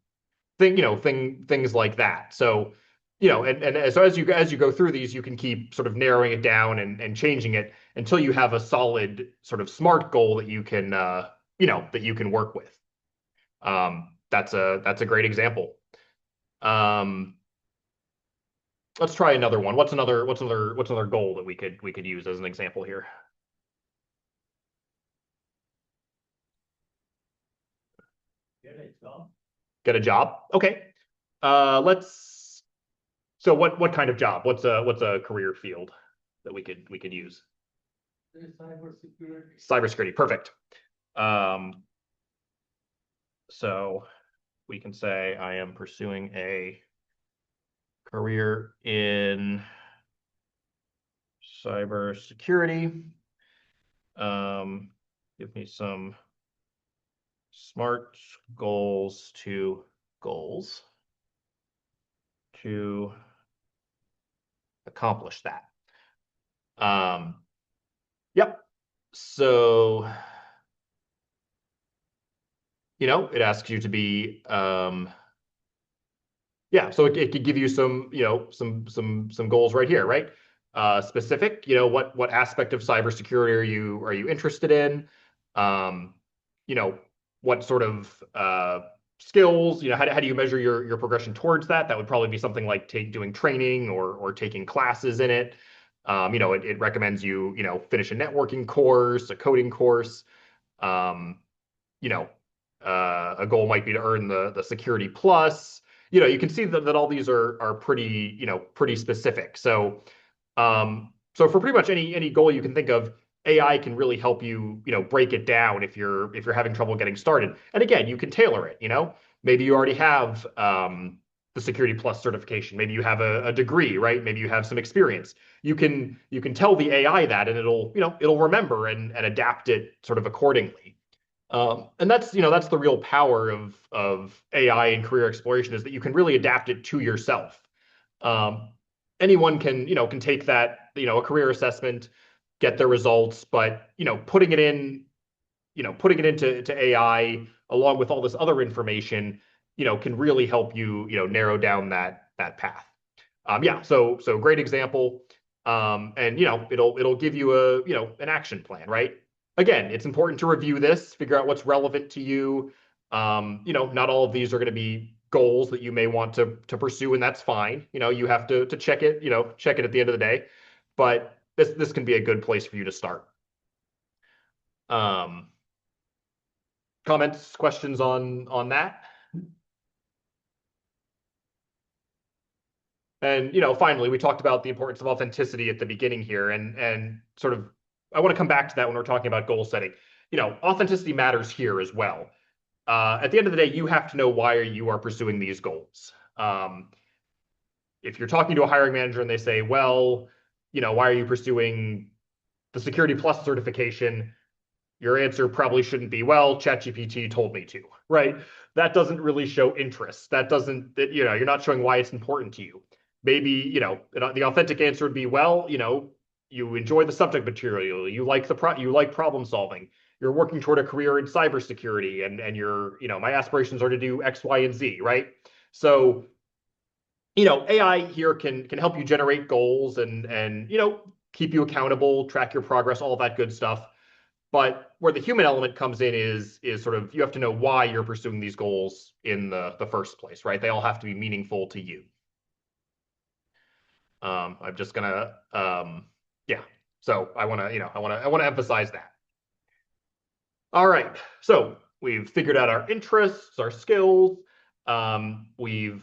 things like that. So, and so as you go through these, you can keep sort of narrowing it down and changing it until you have a solid sort of SMART goal that you can work with. That's a great example. Um, let's try another one. What's another goal that we could use as an example here? Get a job. Okay. Let's. So what kind of job? What's a career field that we could use? Cybersecurity. Cybersecurity. Perfect. Um, so we can say I am pursuing a career in cybersecurity. Give me some SMART goals to accomplish that. Yep. So, it asks you to be, yeah, so it could give you some goals right here, right? Specific, what aspect of cybersecurity are you interested in? Um, you know, what sort of skills, how do you measure your progression towards that? That would probably be something like doing training or taking classes in it. It recommends you finish a networking course, a coding course. Um, you know, a goal might be to earn the security plus. you can see that all these are pretty, pretty specific. So for pretty much any goal you can think of, AI can really help you, break it down if you're having trouble getting started. And again, you can tailor it. Maybe you already have the Security Plus certification. Maybe you have a degree, right? Maybe you have some experience. You can tell the AI that, and it'll remember and adapt it sort of accordingly. And that's the real power of AI and career exploration, is that you can really adapt it to yourself. Um, Anyone can take that, a career assessment, get their results, but putting it into AI along with all this other information, can really help you, narrow down that path. Yeah, so great example. And it'll give you an action plan, right? Again, it's important to review this, figure out what's relevant to you. Not all of these are going to be goals that you may want to pursue, and that's fine. You have to check it, check it at the end of the day. But this can be a good place for you to start. Um, Comments, questions on that? And finally, we talked about the importance of authenticity at the beginning here, and sort of I want to come back to that when we're talking about goal setting. Authenticity matters here as well. At the end of the day, you have to know why you are pursuing these goals. If you're talking to a hiring manager and they say, well, why are you pursuing the Security Plus certification? Your answer probably shouldn't be, well, ChatGPT told me to, right? That doesn't really show interest. That doesn't, you're not showing why it's important to you. Maybe, the authentic answer would be, well, you enjoy the subject material, you like you like problem solving, you're working toward a career in cybersecurity, and my aspirations are to do X, Y, and Z, right? So, AI here can help you generate goals and keep you accountable, track your progress, all that good stuff. But where the human element comes in is sort of, you have to know why you're pursuing these goals in the first place, right? They all have to be meaningful to you. I'm just gonna yeah. So I want to emphasize that. All right. So we've figured out our interests, our skills. We've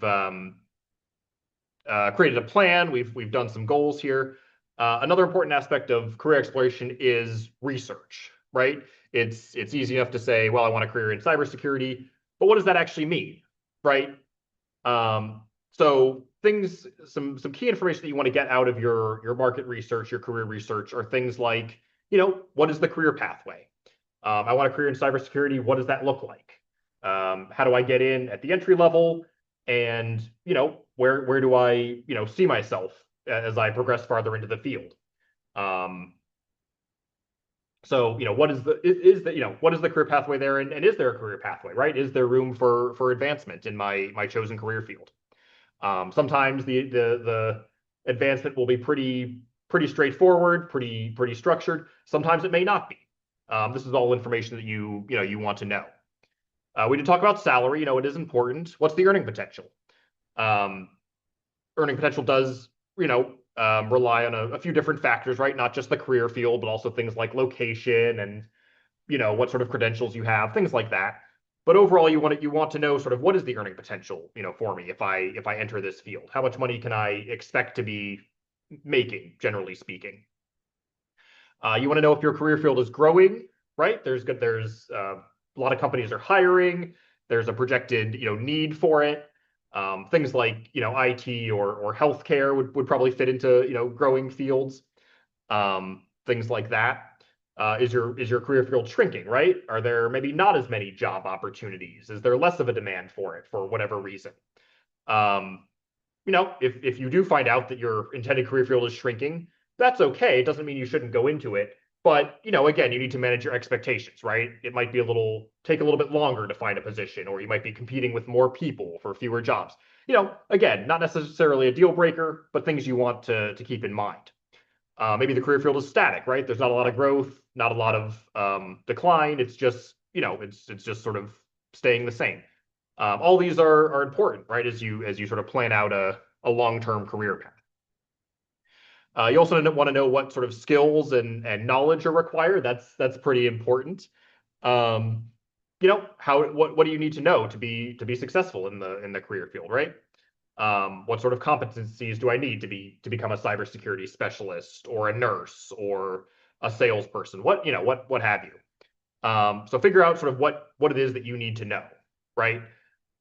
created a plan. We've done some goals here. Another important aspect of career exploration is research, right? It's easy enough to say, well, I want a career in cybersecurity, but what does that actually mean, right? So some key information that you want to get out of your market research, your career research, are things like, what is the career pathway? I want a career in cybersecurity. What does that look like? How do I get in at the entry level? And where do I see myself as I progress farther into the field? So what is the career pathway there, and is there a career pathway, right? Is there room for advancement in my chosen career field? Sometimes the advancement will be pretty straightforward, pretty structured. Sometimes it may not be. This is all information that you want to know. We did talk about salary. It is important. What's the earning potential? Earning potential does, rely on a few different factors, right? Not just the career field, but also things like location and, what sort of credentials you have, things like that. But overall, you want to know sort of what is the earning potential, for me if I enter this field? How much money can I expect to be making, generally speaking? You want to know if your career field is growing, right? There's a lot of companies are hiring. There's a projected need for it. Things like IT or healthcare would probably fit into growing fields. Things like that. Is your career field shrinking, right? Are there maybe not as many job opportunities? Is there less of a demand for it for whatever reason? Um, if you do find out that your intended career field is shrinking, that's okay. It doesn't mean you shouldn't go into it. But, again, you need to manage your expectations, right? It might take a little bit longer to find a position, or you might be competing with more people for fewer jobs. Again, not necessarily a deal breaker, but things you want to keep in mind. Maybe the career field is static, right? There's not a lot of growth, not a lot of decline. It's just, it's just sort of staying the same. All these are important, right? As you sort of plan out a long-term career path. You also want to know what sort of skills and knowledge are required. That's pretty important. Um, what do you need to know to be successful in the career field, right? What sort of competencies do I need to become a cybersecurity specialist or a nurse or a salesperson? What have you? So figure out sort of what it is that you need to know, right?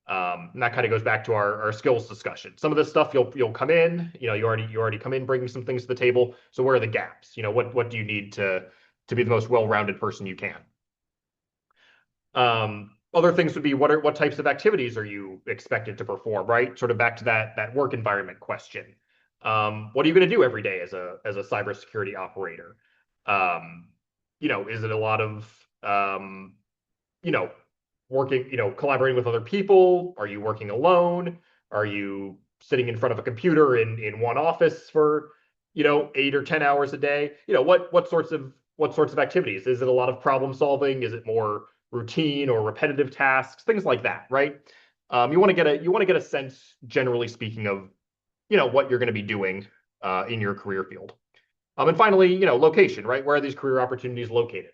And that kind of goes back to our skills discussion. Some of this stuff you'll come in, you already come in bringing some things to the table. So where are the gaps? What do you need to be the most well-rounded person you can? Other things would be what types of activities are you expected to perform, right? Sort of back to that work environment question. What are you going to do every day as a cybersecurity operator? Is it a lot of you know, working, collaborating with other people? Are you working alone? Are you sitting in front of a computer in one office for, 8 or 10 hours a day? What sorts of activities? Is it a lot of problem solving? Is it more routine or repetitive tasks? Things like that, right? You want to get a sense, generally speaking, of what you're going to be doing in your career field. And finally, location, right? Where are these career opportunities located?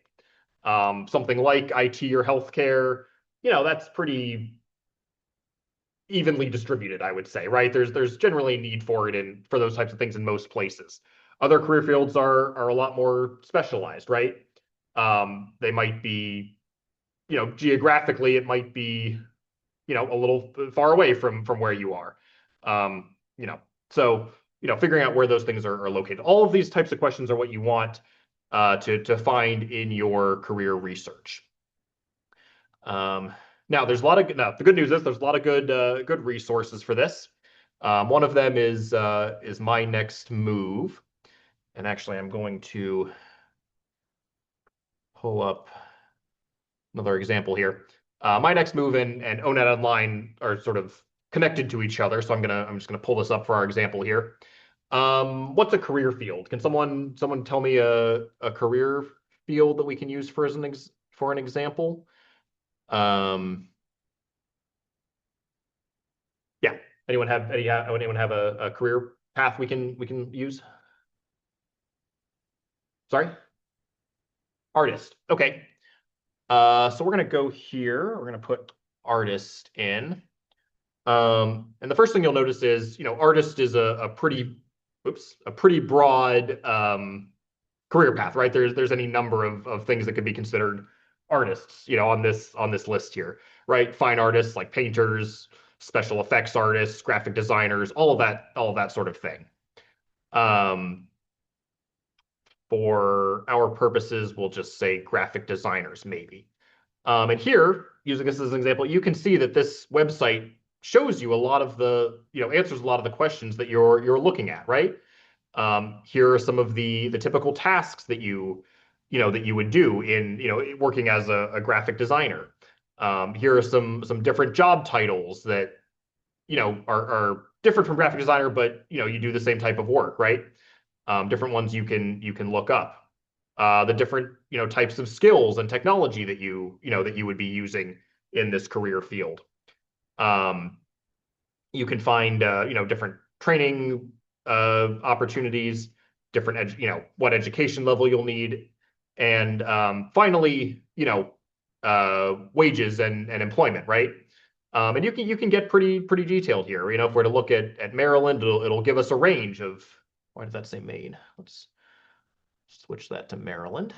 Something like IT or healthcare, that's pretty evenly distributed, I would say, right? There's generally a need for it for those types of things in most places. Other career fields are a lot more specialized, right? They might be, geographically, it might be, a little far away from where you are. Um, you know, so figuring out where those things are located. All of these types of questions are what you want to find in your career research. Now, now the good news is there's a lot of good resources for this. One of them is My Next Move, and actually, I'm going to pull up another example here. My Next Move and ONET Online are sort of connected to each other, so I'm just gonna pull this up for our example here. What's a career field? Can someone tell me a career field that we can use for an example? Yeah. Anyone have a career path we can use? Sorry? Artist. Okay. So we're gonna go here. We're gonna put artist in. And the first thing you'll notice is, artist is a pretty broad career path, right? There's any number of things that could be considered artists, on this list here, right? Fine artists like painters, special effects artists, graphic designers, all of that sort of thing. Um, for our purposes, we'll just say graphic designers, maybe. And here, using this as an example, you can see that this website shows you a lot of answers a lot of the questions that you're looking at, right? Here are some of the typical tasks that that you would do in, working as a graphic designer. Here are some different job titles that, are different from graphic designer, but, you do the same type of work, right? Different ones you can look up. The different, types of skills and technology that that you would be using in this career field. You can find, different training opportunities, what education level you'll need, and finally, wages and employment, right? And you can get pretty detailed here. If we're to look at Maryland, it'll give us a range of, why does that say Maine? Let's switch that to Maryland.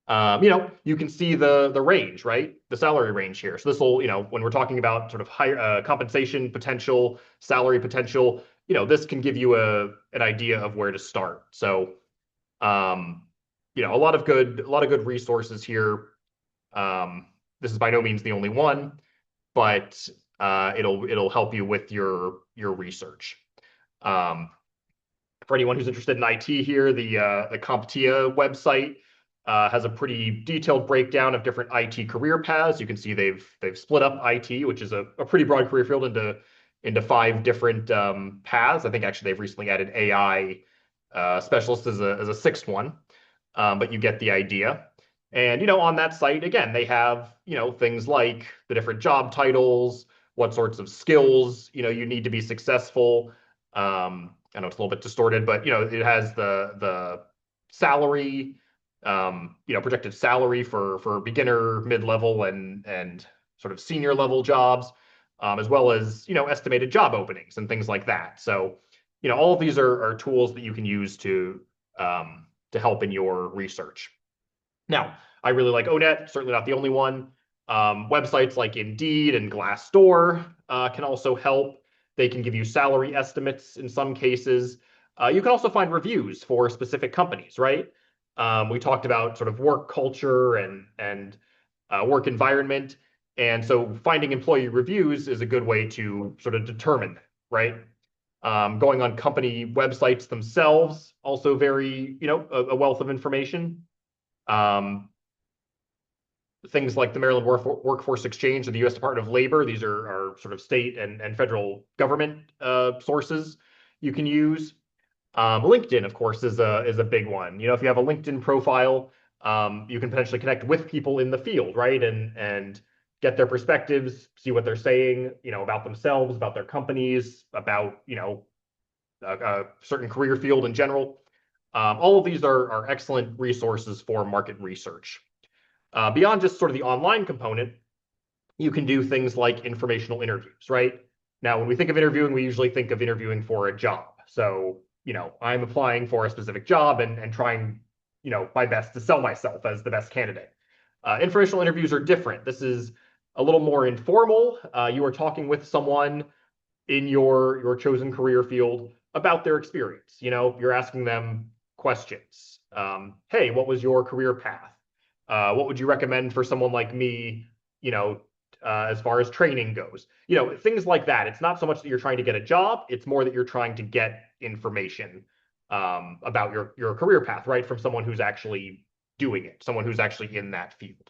You can see the range, right? The salary range here. So this will, when we're talking about sort of higher compensation potential, salary potential, this can give you an idea of where to start. So, a lot of good resources here. This is by no means the only one, but it'll help you with your research. For anyone who's interested in IT here, the CompTIA website has a pretty detailed breakdown of different IT career paths. You can see they've split up IT, which is a pretty broad career field, into 5 different paths. I think actually they've recently added AI specialist as a 6th one, but you get the idea. And on that site again, they have things like the different job titles, what sorts of skills you need to be successful. I know it's a little bit distorted, but it has the salary, projected salary for beginner, mid-level, and sort of senior level jobs, as well as estimated job openings and things like that. So all of these are tools that you can use to help in your research. Now, I really like ONET, certainly not the only one. Websites like Indeed and Glassdoor can also help. They can give you salary estimates in some cases. You can also find reviews for specific companies, right? We talked about sort of work culture and work environment. And so finding employee reviews is a good way to sort of determine that, right? Going on company websites themselves, also very, a wealth of information. Things like the Maryland Workforce Exchange or the U.S. Department of Labor, these are sort of state and federal government sources you can use. LinkedIn, of course, is a big one. If you have a LinkedIn profile, you can potentially connect with people in the field, right? And get their perspectives, see what they're saying, about themselves, about their companies, about, a certain career field in general. All of these are excellent resources for market research. Beyond just sort of the online component, you can do things like informational interviews, right? Now, when we think of interviewing, we usually think of interviewing for a job. So, I'm applying for a specific job and trying, my best to sell myself as the best candidate. Informational interviews are different. This is a little more informal. You are talking with someone in your chosen career field about their experience. You're asking them questions. Hey, what was your career path? What would you recommend for someone like me, as far as training goes? Things like that. It's not so much that you're trying to get a job, it's more that you're trying to get information about your career path, right? From someone who's actually doing it, someone who's actually in that field.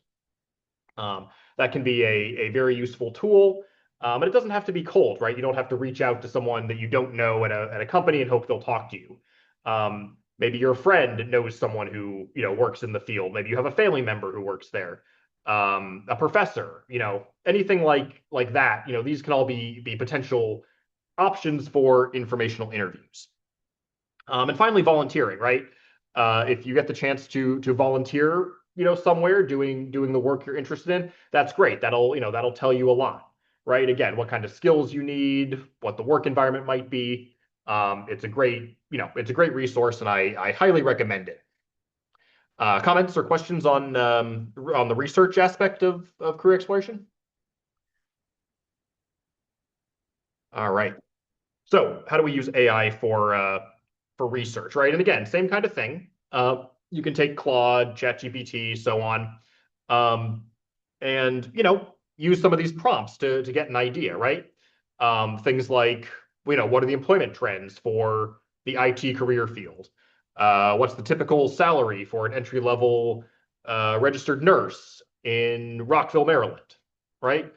That can be a very useful tool. And it doesn't have to be cold, right? You don't have to reach out to someone that you don't know at a company and hope they'll talk to you. Maybe your friend knows someone who, works in the field. Maybe you have a family member who works there, a professor, anything like that. These can all be potential options for informational interviews. And finally, volunteering, right? If you get the chance to volunteer, somewhere doing the work you're interested in, that's great. That'll tell you a lot, right? Again, what kind of skills you need, what the work environment might be. It's a great resource, and I highly recommend it. Comments or questions on the research aspect of career exploration? All right. So how do we use AI for research, right? And again, same kind of thing. You can take Claude, ChatGPT, so on, and use some of these prompts to get an idea, right? Things like, what are the employment trends for the IT career field? What's the typical salary for an entry-level registered nurse in Rockville, Maryland, right?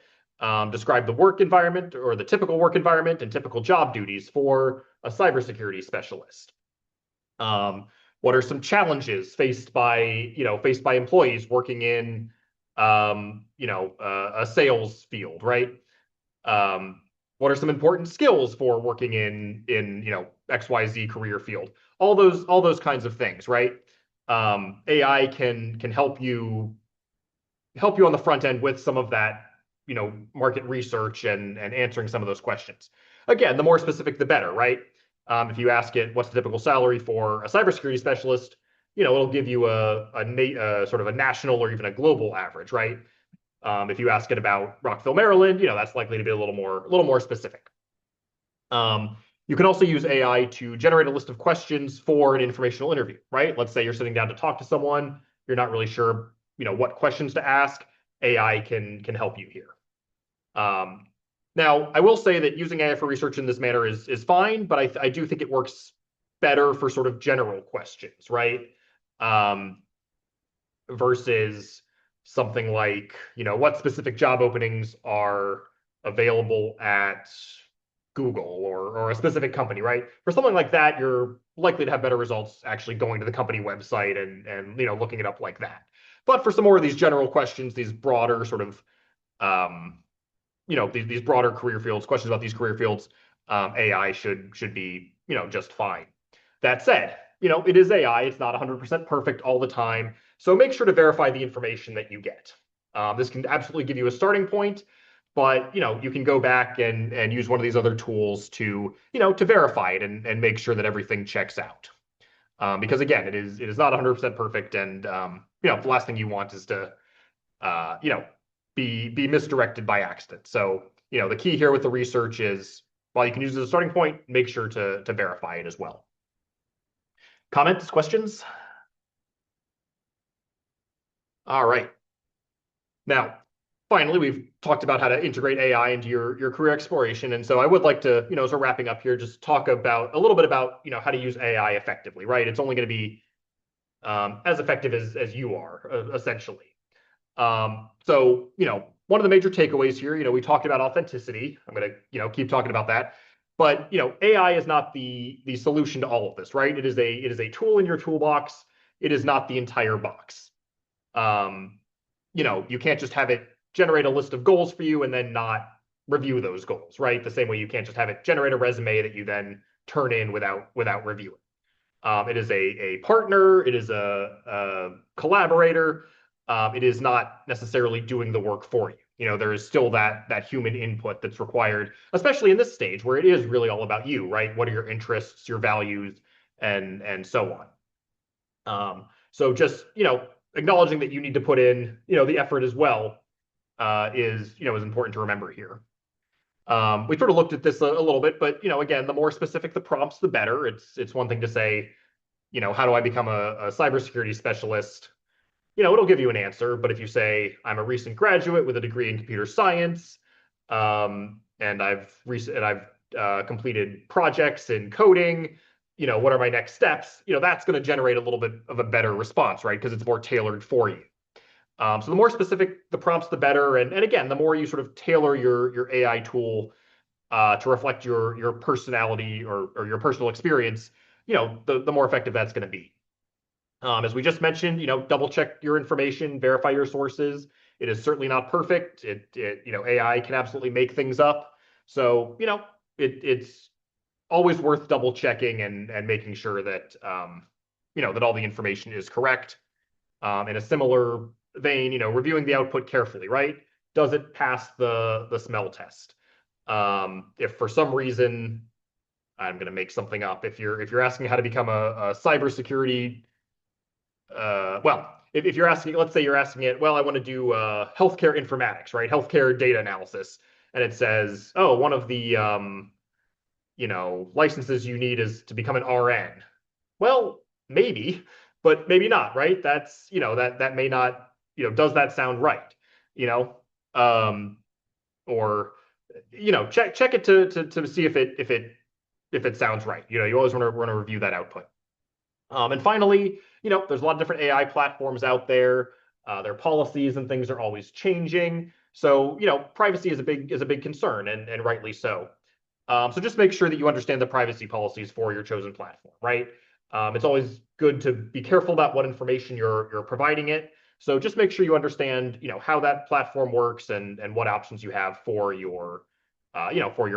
Describe the work environment or the typical work environment and typical job duties for a cybersecurity specialist. What are some challenges faced by employees working in a sales field, right? What are some important skills for working in XYZ career field? All those kinds of things, right? AI can help you on the front end with some of that, market research and answering some of those questions. Again, the more specific, the better, right? If you ask it, what's the typical salary for a cybersecurity specialist, it'll give you a sort of a national or even a global average, right? If you ask it about Rockville, Maryland, that's likely to be a little more specific. You can also use AI to generate a list of questions for an informational interview, right? Let's say you're sitting down to talk to someone, you're not really sure, what questions to ask. AI can help you here. Now, I will say that using AI for research in this manner is fine, but I do think it works better for sort of general questions, right? Versus something like, what specific job openings are available at Google or a specific company, right? For something like that, you're likely to have better results actually going to the company website and looking it up like that. But for some more of these general questions, these broader sort of these broader career fields, questions about these career fields, AI should be just fine. That said, it is AI. It's not 100% perfect all the time. So make sure to verify the information that you get. This can absolutely give you a starting point, but you can go back and use one of these other tools to verify it and make sure that everything checks out. Because again, it is not 100% perfect, and the last thing you want is to uh, you know be misdirected by accident. So the key here with the research is, while you can use it as a starting point, make sure to verify it as well. Comments, questions? All right. Now, finally, we've talked about how to integrate AI into your career exploration. And so I would like to, as we're wrapping up here, just talk about a little bit about, how to use AI effectively, right? It's only going to be as effective as you are, essentially. So, one of the major takeaways here, we talked about authenticity. I'm going to, keep talking about that. But, AI is not the solution to all of this, right? It is a tool in your toolbox. It is not the entire box. Um, you can't just have it generate a list of goals for you and then not review those goals, right? The same way you can't just have it generate a resume that you then turn in without reviewing. It is a partner. It is a collaborator. It is not necessarily doing the work for you. There is still that human input that's required, especially in this stage where it is really all about you, right? What are your interests, your values, and so on. So just acknowledging that you need to put in the effort as well is important to remember here. We sort of looked at this a little bit, but again, the more specific the prompts, the better. It's one thing to say, how do I become a cybersecurity specialist? It'll give you an answer. But if you say, I'm a recent graduate with a degree in computer science, and I've completed projects in coding, what are my next steps? That's going to generate a little bit of a better response, right? Because it's more tailored for you. So the more specific the prompts, the better. And again, the more you sort of tailor your AI tool to reflect your personality or your personal experience, the more effective that's going to be. As we just mentioned, double check your information, verify your sources. It is certainly not perfect. AI can absolutely make things up. So, it's always worth double checking and making sure that, that all the information is correct. In a similar vein, reviewing the output carefully, right? Does it pass the smell test? If for some reason, I'm going to make something up. If you're asking how to become a cybersecurity, well, if you're asking, let's say you're asking it, well, I want to do healthcare informatics, right? Healthcare data analysis, and it says, oh, one of the licenses you need is to become an RN. Well, maybe, but maybe not, right? That's, that may not, does that sound right? You know, um, or check it to see if it sounds right. You always want to review that output. And finally, there's a lot of different AI platforms out there. Their policies and things are always changing. So, privacy is a big concern, and rightly so. So just make sure that you understand the privacy policies for your chosen platform, right? It's always good to be careful about what information you're providing it. So just make sure you understand, how that platform works and what options you have for your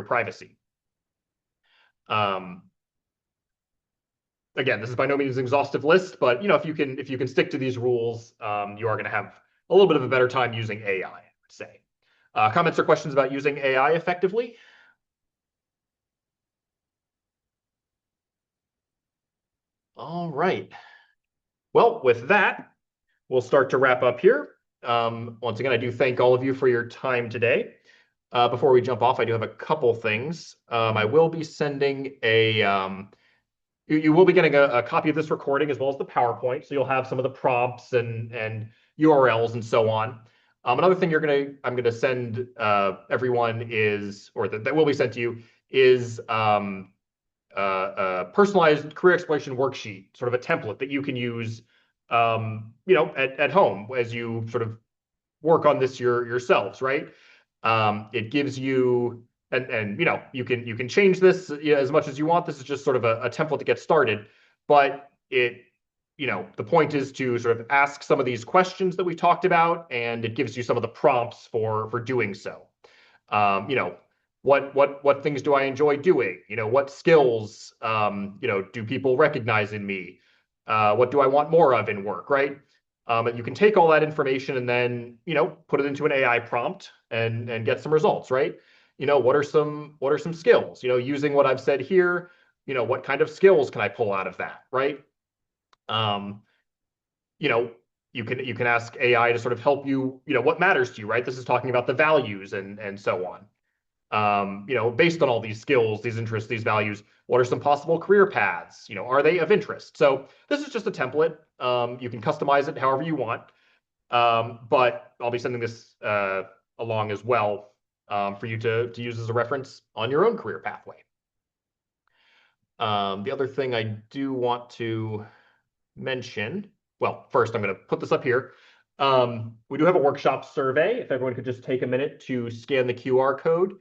privacy. Um, Again, this is by no means an exhaustive list, but if you can stick to these rules, you are going to have a little bit of a better time using AI, I would say. Comments or questions about using AI effectively? All right. Well, with that, we'll start to wrap up here. Once again, I do thank all of you for your time today. Before we jump off, I do have a couple things. I will be sending you will be getting a copy of this recording as well as the PowerPoint, so you'll have some of the prompts and URLs and so on. Another thing I'm gonna send everyone is, or that will be sent to you, is a personalized career exploration worksheet, sort of a template that you can use, at home as you sort of work on this yourselves, right? It gives you, and you can change this as much as you want. This is just sort of a template to get started, but the point is to sort of ask some of these questions that we talked about, and it gives you some of the prompts for doing so. what things do I enjoy doing? What skills, do people recognize in me? What do I want more of in work, right? And you can take all that information and then, put it into an AI prompt and get some results, right? What are some skills? Using what I've said here, what kind of skills can I pull out of that, right? Um, you know, you can ask AI to sort of help you, what matters to you, right? This is talking about the values and so on. Based on all these skills, these interests, these values, what are some possible career paths? Are they of interest? So this is just a template. You can customize it however you want. But I'll be sending this along as well for you to use as a reference on your own career pathway. The other thing I do want to mention, well, first I'm going to put this up here. We do have a workshop survey. If everyone could just take a minute to scan the QR code.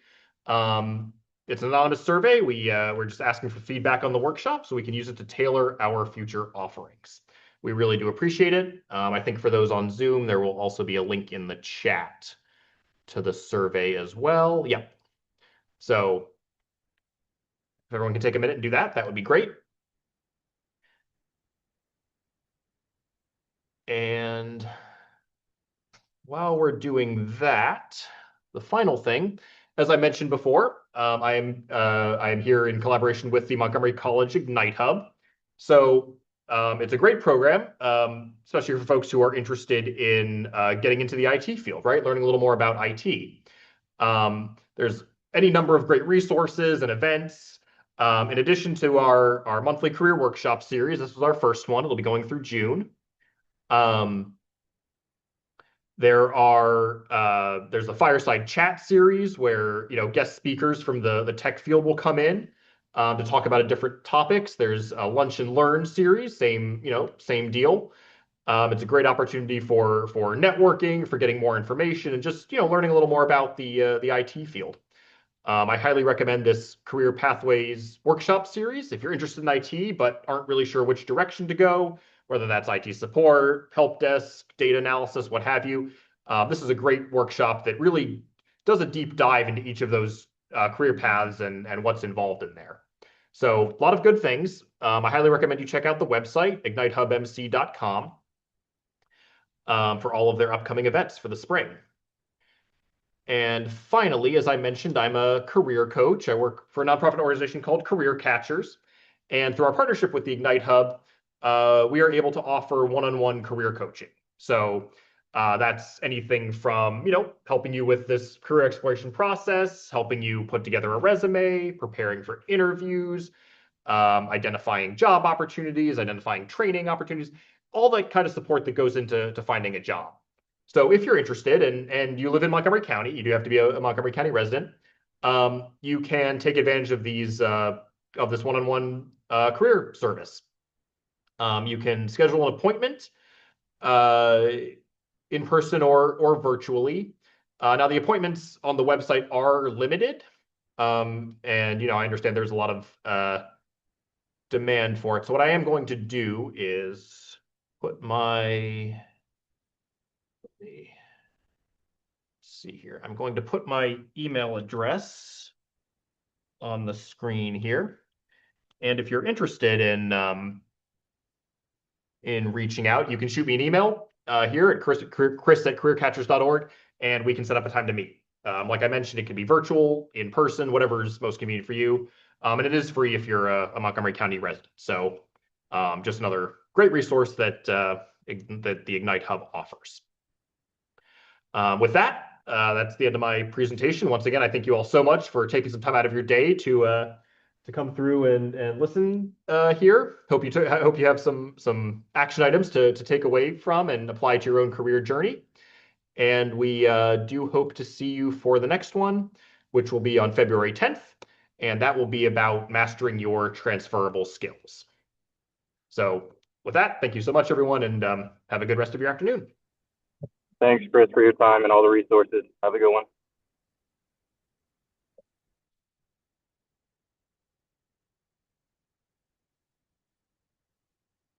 It's an anonymous survey. We're just asking for feedback on the workshop so we can use it to tailor our future offerings. We really do appreciate it. I think for those on Zoom, there will also be a link in the chat to the survey as well. Yep. So if everyone can take a minute and do that, that would be great. And while we're doing that, the final thing, as I mentioned before, I am here in collaboration with the Montgomery College Ignite Hub. So it's a great program, especially for folks who are interested in getting into the IT field, right? Learning a little more about IT. There's any number of great resources and events. In addition to our monthly career workshop series, this was our first one. It'll be going through June. There's the fireside chat series where guest speakers from the tech field will come in to talk about different topics. There's a lunch and learn series, same deal. It's a great opportunity for networking, for getting more information, and just learning a little more about the IT field. I highly recommend this Career Pathways workshop series if you're interested in IT but aren't really sure which direction to go, whether that's IT support, help desk, data analysis, what have you. This is a great workshop that really does a deep dive into each of those career paths and what's involved in there. So a lot of good things. I highly recommend you check out the website, ignitehubmc.com, for all of their upcoming events for the spring. And finally, as I mentioned, I'm a career coach. I work for a nonprofit organization called Career Catchers. And through our partnership with the Ignite Hub, we are able to offer one-on-one career coaching. So that's anything from, helping you with this career exploration process, helping you put together a resume, preparing for interviews, identifying job opportunities, identifying training opportunities, all that kind of support that goes into finding a job. So if you're interested and you live in Montgomery County, you do have to be a Montgomery County resident. You can take advantage of this one-on-one career service. You can schedule an appointment in person or virtually. Now the appointments on the website are limited, and I understand there's a lot of demand for it. So what I am going to do is put my see here. I'm going to put my email address on the screen here. And if you're interested in reaching out, you can shoot me an email here at chris@careercatchers.org, and we can set up a time to meet. Like I mentioned, it can be virtual, in person, whatever's most convenient for you. And it is free if you're a Montgomery County resident. So just another great resource that the Ignite Hub offers. With that, that's the end of my presentation. Once again, I thank you all so much for taking some time out of your day to come through and listen here. Hope you have some action items to take away from and apply to your own career journey. And we do hope to see you for the next one, which will be on February 10th. And that will be about mastering your transferable skills. So with that, thank you so much, everyone, and have a good rest of your afternoon. Thanks, Chris, for your time and all the resources. Have a good one.